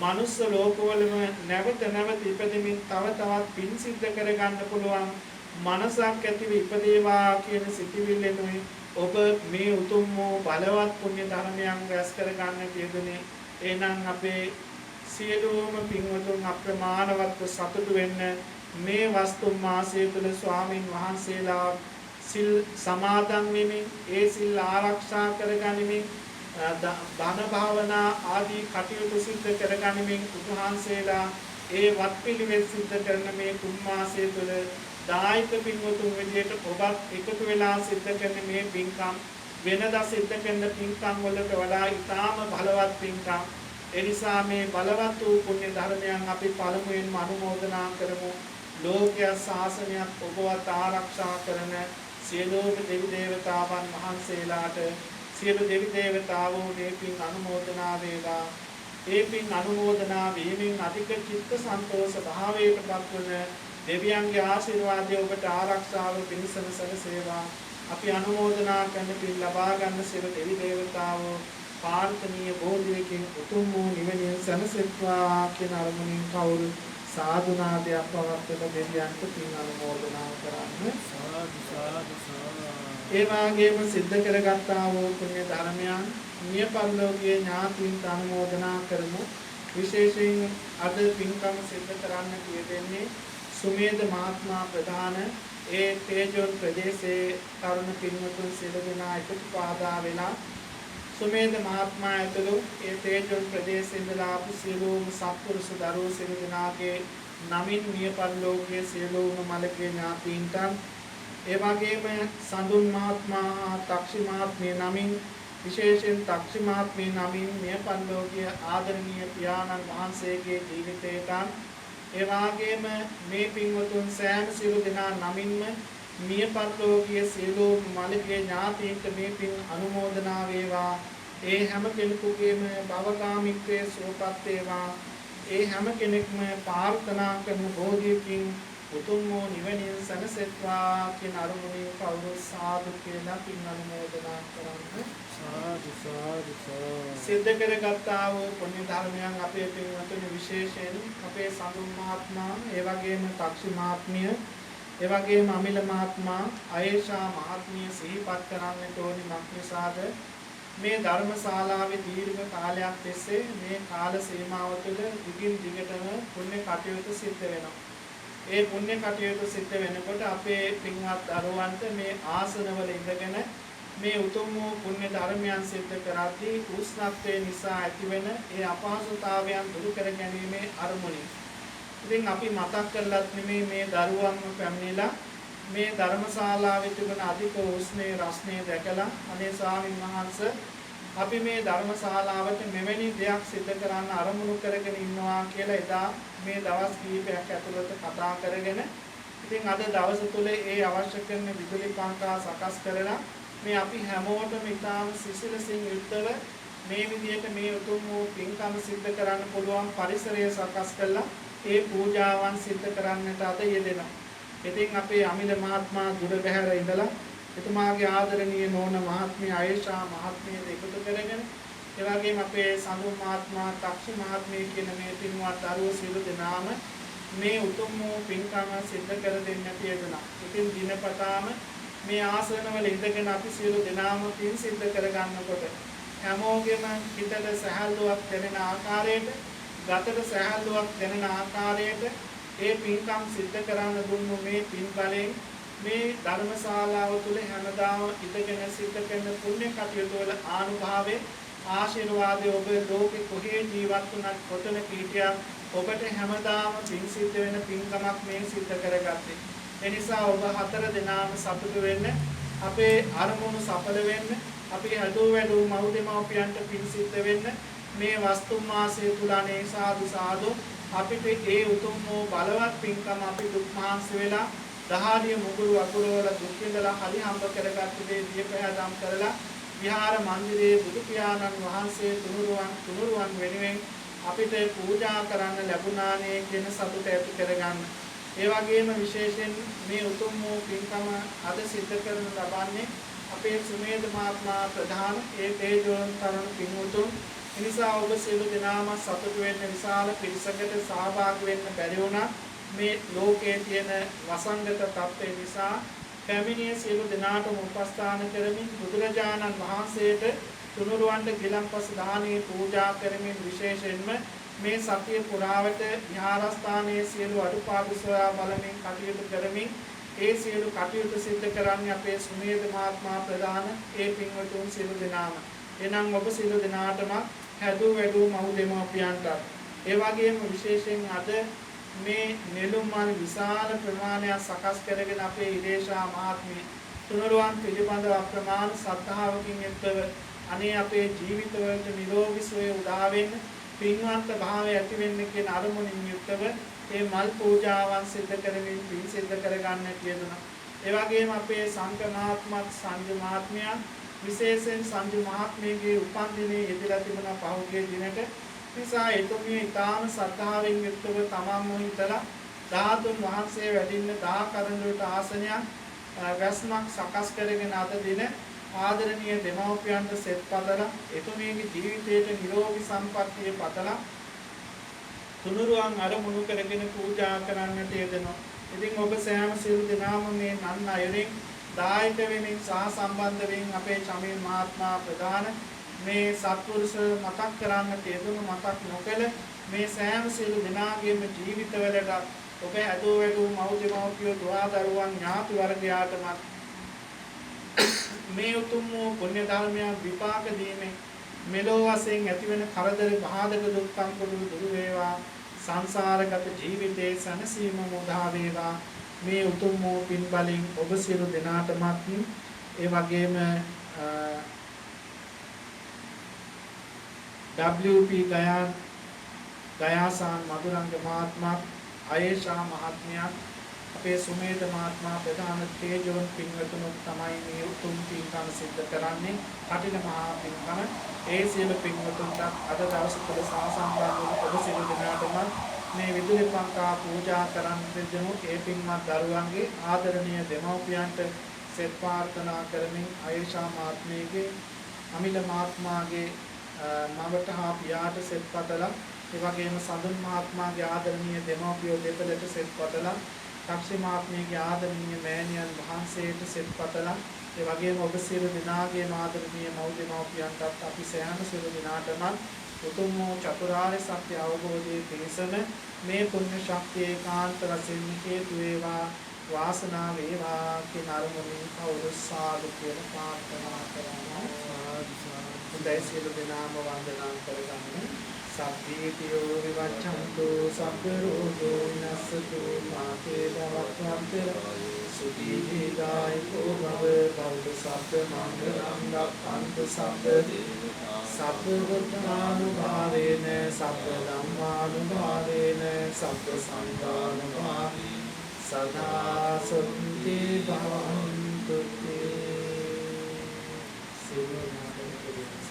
මනුස්ස ලෝකවලම නැවත නැවත ඉපදෙමින් තව තවත් පින් සිද්ධ කරගන්න පුළුවන් මනසක් ඇතිව ඉපදේවා කියන සිතිවිල්ලෙනුයි ඔබ මේ උතුම් වූ බලවත් පුණ්‍ය ධර්මයන් රැස් කරගන්න කියදුනේ. එහෙනම් අපේ සියලුම පින්වතුන් අප්‍රමාණවත් සතුටු වෙන්න මේ වස්තු මාසය තුළ ස්වාමින් වහන්සේලා සිල් සමාදන් වෙමින් ඒ සිල් ආරක්ෂා කරගනිමින් ධන භාවනා ආදී කටයුතු සිද්ධ කරගනිමින් උන්වහන්සේලා ඒ වත් පිළිවෙත් සිද්ධ කරන මේ තුන් මාසය තුළ දායක පින්වතුන් විදියට ඔබත් එකතු වෙලා සිද්ධ කරන මේ පින්කම් වෙනදා සිද්ධ කරන පින්කම් වලට වඩා ඊටාම බලවත් පින්කම්. ඒ නිසා මේ බලවත් වූ පුණ්‍ය ධර්මයන් අපි පළමුවෙන්ම අනුමෝදනා කරමු. ලෝකයේ ශාසනයත් ඔබවත් ආරක්ෂා කරන සියලුම දෙවි දේවතාවන් වහන්සේලාට සියලු දෙවි දේවතාවෝ මේ පින් අනුමෝදනා වේවා. ඒ පින් අනුමෝදනා වීමෙන් අධික චිත්ත සන්තෝෂ භාවයට පත්වන දෙවියන්ගේ ආශිර්වාදය ඔබට ආරක්ෂාව පිණිසම සැලසේවා. අපි අනුමෝදනා කරන පින් ලබා ගන්න සියලු දෙවි දේවතාවෝ පාර්ථනීය බෝධියකින් උතුම් වූ නිවනින් සැනසෙත්වා කියන අරමුණින් කවුරු සාදු නාදයක් පවත්වන දෙවියන්ට පින් අනුමෝදනා කරන්න. ඒ වගේම සිද්ධ කරගත්තා වූ පුණ්‍ය ධර්මයන් නිය පරලෝකීය ඥාතීන්ට අනුමෝදනා කරමු. විශේෂයෙන් අද පින්කම සිද්ධ කරන්න කියෙන්නේ සුමේද මහත්මයා ප්‍රධාන ඒ තේජෝන් ප්‍රදේශයේ තරුණ පින්වතුන් සියලු දෙනා එකතු පාදා වෙලා සුමේද මහත්මයා ඇතුළු ඒ තේජෝන් ප්‍රදේශයේ ඉඳලා ආපු සියලුම සත්පුරුෂ දරුවෝ සියලු දෙනාගේ නමින් මිය පරලෝකයේ සියලුම මලකේ ඥාතීන්ට ඒ වගේම සඳුන් මහත්මයා තක්ෂි මහත්මිය නමින් විශේෂයෙන් තක්ෂි මහත්මිය නමින් මිය පරලෝකයේ ආදරණීය පියාණන් වහන්සේගේ ජීවිතයට ඒ වගේම මේ පින්වතුන් සෑම සියලු දෙනා නමින්ම මිය පරලෝකීය සියලුම මලකේ ඥාතීන්ට මේ පින් අනුමෝදනා වේවා. ඒ හැම කෙනෙකුගේම භවකාමීත්වයේ සුවපත් වේවා. ඒ හැම කෙනෙක්ම ප්‍රාර්ථනා කරන බෝධියකින් උතුම් වූ නිවනින් සැනසෙත්වා කියන අරමුණින් කවුරු සාදු කියලා පින් අනුමෝදනා කරන්න. සාදු සාදු සිද්ධ කරගත්තා වූ පුණ්‍ය ධර්මයන් අපේ පින්වතුන් විශේෂයෙන් අපේ සඳුන් මහත්මයා ඒ වගේම තක්ෂි මහත්මිය ඒ වගේම අමිල මහත්මයා අයේෂා මහත්මිය සිහිපත් කරන්නට ඕනි මක්නිසාද මේ ධර්මශාලාවේ දීර්ඝ කාලයක් තිස්සේ මේ කාල සීමාව තුළ දිගින් දිගටම පුණ්‍ය කටයුතු සිද්ධ වෙනවා. ඒ පුණ්‍ය කටයුතු සිද්ධ වෙනකොට අපේ පින්වත් දරුවන්ට මේ ආසනවල ඉඳගෙන මේ උතුම් වූ පුණ්‍ය ධර්මයන් සිද්ධ කරද්දී උෂ්ණත්වය නිසා ඇතිවෙන ඒ අපහසුතාවයන් දුරු කර ගැනීමේ අරමුණින් ඉතින් අපි මතක් කරලත් නෙමේ මේ දරුවන්ව පැමිණිලා මේ ධර්මශාලාවේ තිබෙන අධික උෂ්ණයේ රස්නේ දැකලා අනේ ස්වාමීන් වහන්සේ අපි මේ ධර්මශාලාවට මෙවැනි දෙයක් සිදු කරන්න අරමුණු කරගෙන ඉන්නවා කියලා එදා මේ දවස් කීපයක් ඇතුළත කතා කරගෙන ඉතින් අද දවස තුල ඒ අවශ්‍ය කරන විදුලි පංකා සකස් කරලා මේ අපි හැමෝටම ඉතාම සිසිලසින් යුක්තව මේ විදිහට මේ උතුම් වූ පින්කම සිද්ධ කරන්න පුළුවන් පරිසරය සකස් කළා ඒ පූජාවන් සිද්ධ කරන්නට අද යෙදෙනවා. ඉතින් අපේ අමිල මහත්මයා දුර බැහැර ඉඳලා එතුමාගේ ආදරණීය නෝන මහත්මිය ආයේෂා මහත්මිය එකතු කරගෙන ඒ වගේම අපේ සඳු මහත්මයා තක්ෂි මහත්මිය කියන මේ පින්වත් දරුවෝ සියලු දෙනාම මේ උතුම් වූ පින්කම සිද්ධ කර දෙන්නට යෙදුණා. ඉතින් දිනපතාම මේ ආසනවල ඉඳගෙන අපි සියලු දෙනාම පින් සිද්ධ කර ගන්නකොට හැමෝගෙම හිතට සැහැල්ලුවක් දැනෙන ආකාරයට, ගතට සැහැල්ලුවක් දැනෙන ආකාරයට ඒ පින්කම් සිද්ධ කරන්න දුන්නු මේ පින් බලෙන් මේ ධර්මශාලාව තුළ හැමදාම ඉඳගෙන සිද්ධ කරන පුණ්‍ය කටයුතු වල ආනුභාවයේ ආශිර්වාදයේ ඔබ ලෝකෙ කොහේ ජීවත් වුණත් කොතනක හිටියත් ඔබට හැමදාම පින් සිද්ධ වෙන පින්කමක් මේ සිද්ධ කරගත්තේ. ඒ නිසා ඔබ හතර දෙනාම සතුටු වෙන්න, අපේ අරමුණු සඵල වෙන්න, අපි හදෝ වැඩෝ මව් දෙමව්පියන්ට පින් සිද්ධ වෙන්න මේ වස්තු මාසය තුල අනේ සාදු සාදු අපිට ඒ උතුම් වූ බලවත් පින්කම අපි දුක් මහන්සි වෙලා දහාඩිය මුගුරු අකුරවල දුක් විඳලා හරි හම්බ කරගත්ත දේ දීපයදම් කරලා විහාර මන්දිරයේ බුදු පියාණන් වහන්සේ තුනුරුවන් වෙනුවෙන් අපිට පූජා කරන්න ලැබුණානේ කියන සතුට ඇති කරගන්න. ඒ වගේම විශේෂයෙන් මේ උතුම් වූ පින්කම අද සිද්ධ කරන ලබන්නේ අපේ සුමේද මහත්මයා ප්‍රධාන ඒ තේජෝන් තරුණ පින්වතුන්. එනිසා ඔබ සියලු දෙනාම සතුටු වෙන්න විශාල පිරිසකට සහභාගී වෙන්න බැරි වුණා. මේ ලෝකයේ තියෙන වසංගත තත්ත්වය නිසා පැමිණිය සියලු දෙනාටම උපස්ථාන කරමින් බුදුරජාණන් වහන්සේට තුනුරුවන්ට ගිලන්පස දානේ පූජා කරමින් විශේෂයෙන්ම මේ සතිය පුරාවට විහාරස්ථානයේ සියලු අඩුපාඩු සොයා බලමින් කටයුතු කරමින් ඒ සියලු කටයුතු සිද්ධ කරන්නේ අපේ සුමේද මහත්මයා ප්‍රධාන ඒ පින්වතුන් සියලු දෙනාම. එනම් ඔබ සියලු දෙනාටම හැදූ වැඩූ මව් දෙමව්පියන්ට ඒ වගේම විශේෂයෙන් අද මේ නෙළුම් මල් විශාල ප්‍රමාණයක් සකස් කරගෙන අපේ ඉදේශා මහත්මිය තුනුරුවන් පිළිබඳව අප්‍රමාණ ශ්‍රද්ධාවකින් යුක්තව අනේ අපේ ජීවිතවලට නිරෝගී සුවය උදා වෙන්න පින්වන්ත භාවය ඇති වෙන්න කියන අරමුණින් යුක්තව මේ මල් පූජාවන් සිද්ධ කරමින් පින් සිද්ධ කරගන්නට යෙදුණා. ඒ වගේම අපේ සංඝ මහත්මත් සංඝ මහත්මයා විශේෂයෙන් සංඝ මහත්මියගේ උපන් දිනේ යෙදලා තිබුණ පහුගිය දිනට නිසා එතුමිය ඊටාම ශ්‍රද්ධාවෙන් යුක්තව තමන්ම හිතලා ධාතුන් වහන්සේ වැඩින්න දා කරඬුවට ආසනයක් වැස්මක් සකස් කරගෙන අද දින ආදරණීය දෙමව්පියන්ට සෙත් පතලා එතුමියගේ ජීවිතයට නිරෝගී සම්පන්නිය පතලා තුනුරුවන් අරමුණු කරගෙන පූජා කරන්නට යෙදෙනවා. ඉතින් ඔබ සෑම සියලු දෙනාම මේ නන් අයරින් දායක වෙමින් සහ සම්බන්ධ වෙමින් අපේ චමිල් මහත්මයා ප්‍රධාන මේ සත්පුරුෂ මතක් කරන්නට යෙදුණු මතක් නොකළ මේ සෑම සියලු දෙනාගේම ජීවිතවලට ඔබ හැදෝ වැඩූ මව් දෙමව්පියෝ දුවා දරුවන් ඥාති වර්ගයාටම මේ උතුම් වූ පුණ්‍ය ධර්මයන් විපාක දීමෙන් මෙලොව වශයෙන් ඇතිවන කරදර බාධක දුක්ඛම් කුඩු දුරු වේවා සංසාරගත ජීවිතේ සනසීම මුදා වේවා මේ උතුම් වූ පින් බලෙන් ඔබ සියලු දෙනාටමත් ඒ වගේම WP ගයාසාන් මధుරංග මහත්මයා ආයේෂා මහත්මිය අපේ සුමේද මහත්මයා ප්‍රධාන තේජෝන් පින්වතුන් තමයි මේ උතුම් පින්කම සිද්ධ කරන්නේ කටින මහා පින්කම. ඒ සියලු පින්වතුන්ට අද දවස තුළ සාසම්බන්ධව ඔබ සියලු දෙනාටම මේ විදුලි පංකා පූජා කරන්න දෙනු ඒ පින්වත් දරුවන්ගේ ආදරණීය දෙමව්පියන්ට සෙත් ප්‍රාර්ථනා කරමින් ආයේෂා මහත්මියගේ අමිල මහත්මයාගේ මවට හා පියාට සෙත් පතලා ඒ වගේම සඳුන් මහත්මයාගේ ආදරණීය දෙමව්පියෝ දෙපළට සෙත් පතලා තාක්ෂි මහත්මියගේ ආදරණීය මෑණියන් වහන්සේට සෙත් පතලා ඒ වගේම ඔබ සියලු දෙනාගේ ආදරණීය මව් දෙමව්පියන්ටත් අපි සෑම සියලු දෙනාටම උතුම් වූ චතුරාර්ය සත්‍ය අවබෝධයේ පිණසම මේ පුණ්‍ය ශක්තිය ඒකාන්ත වශයෙන් හේතු වේවා වාසනාව වේවා කියන අරමුණින් කවුරු සාදු කියලා ප්‍රාර්ථනා කරනවා. හොඳයි සියලු දෙනාම වන්දනා කරගන්න. සබ්බීතියෝ විවච්ඡන්තු සබ්බ රෝගෝ විනස්සතු මාතේ භවත්වන්තර සුඛී දීර්ඝායුකෝ භව භවතු සබ්බ මංගලං රක්ඛන්තු සබ්බ බුද්ධානුභාවේන සබ්බ ධම්මානුභාවේන සබ්බ සංඝානුභාවේන සදා සොත්ති භවන්තු තේ සිව්වනාට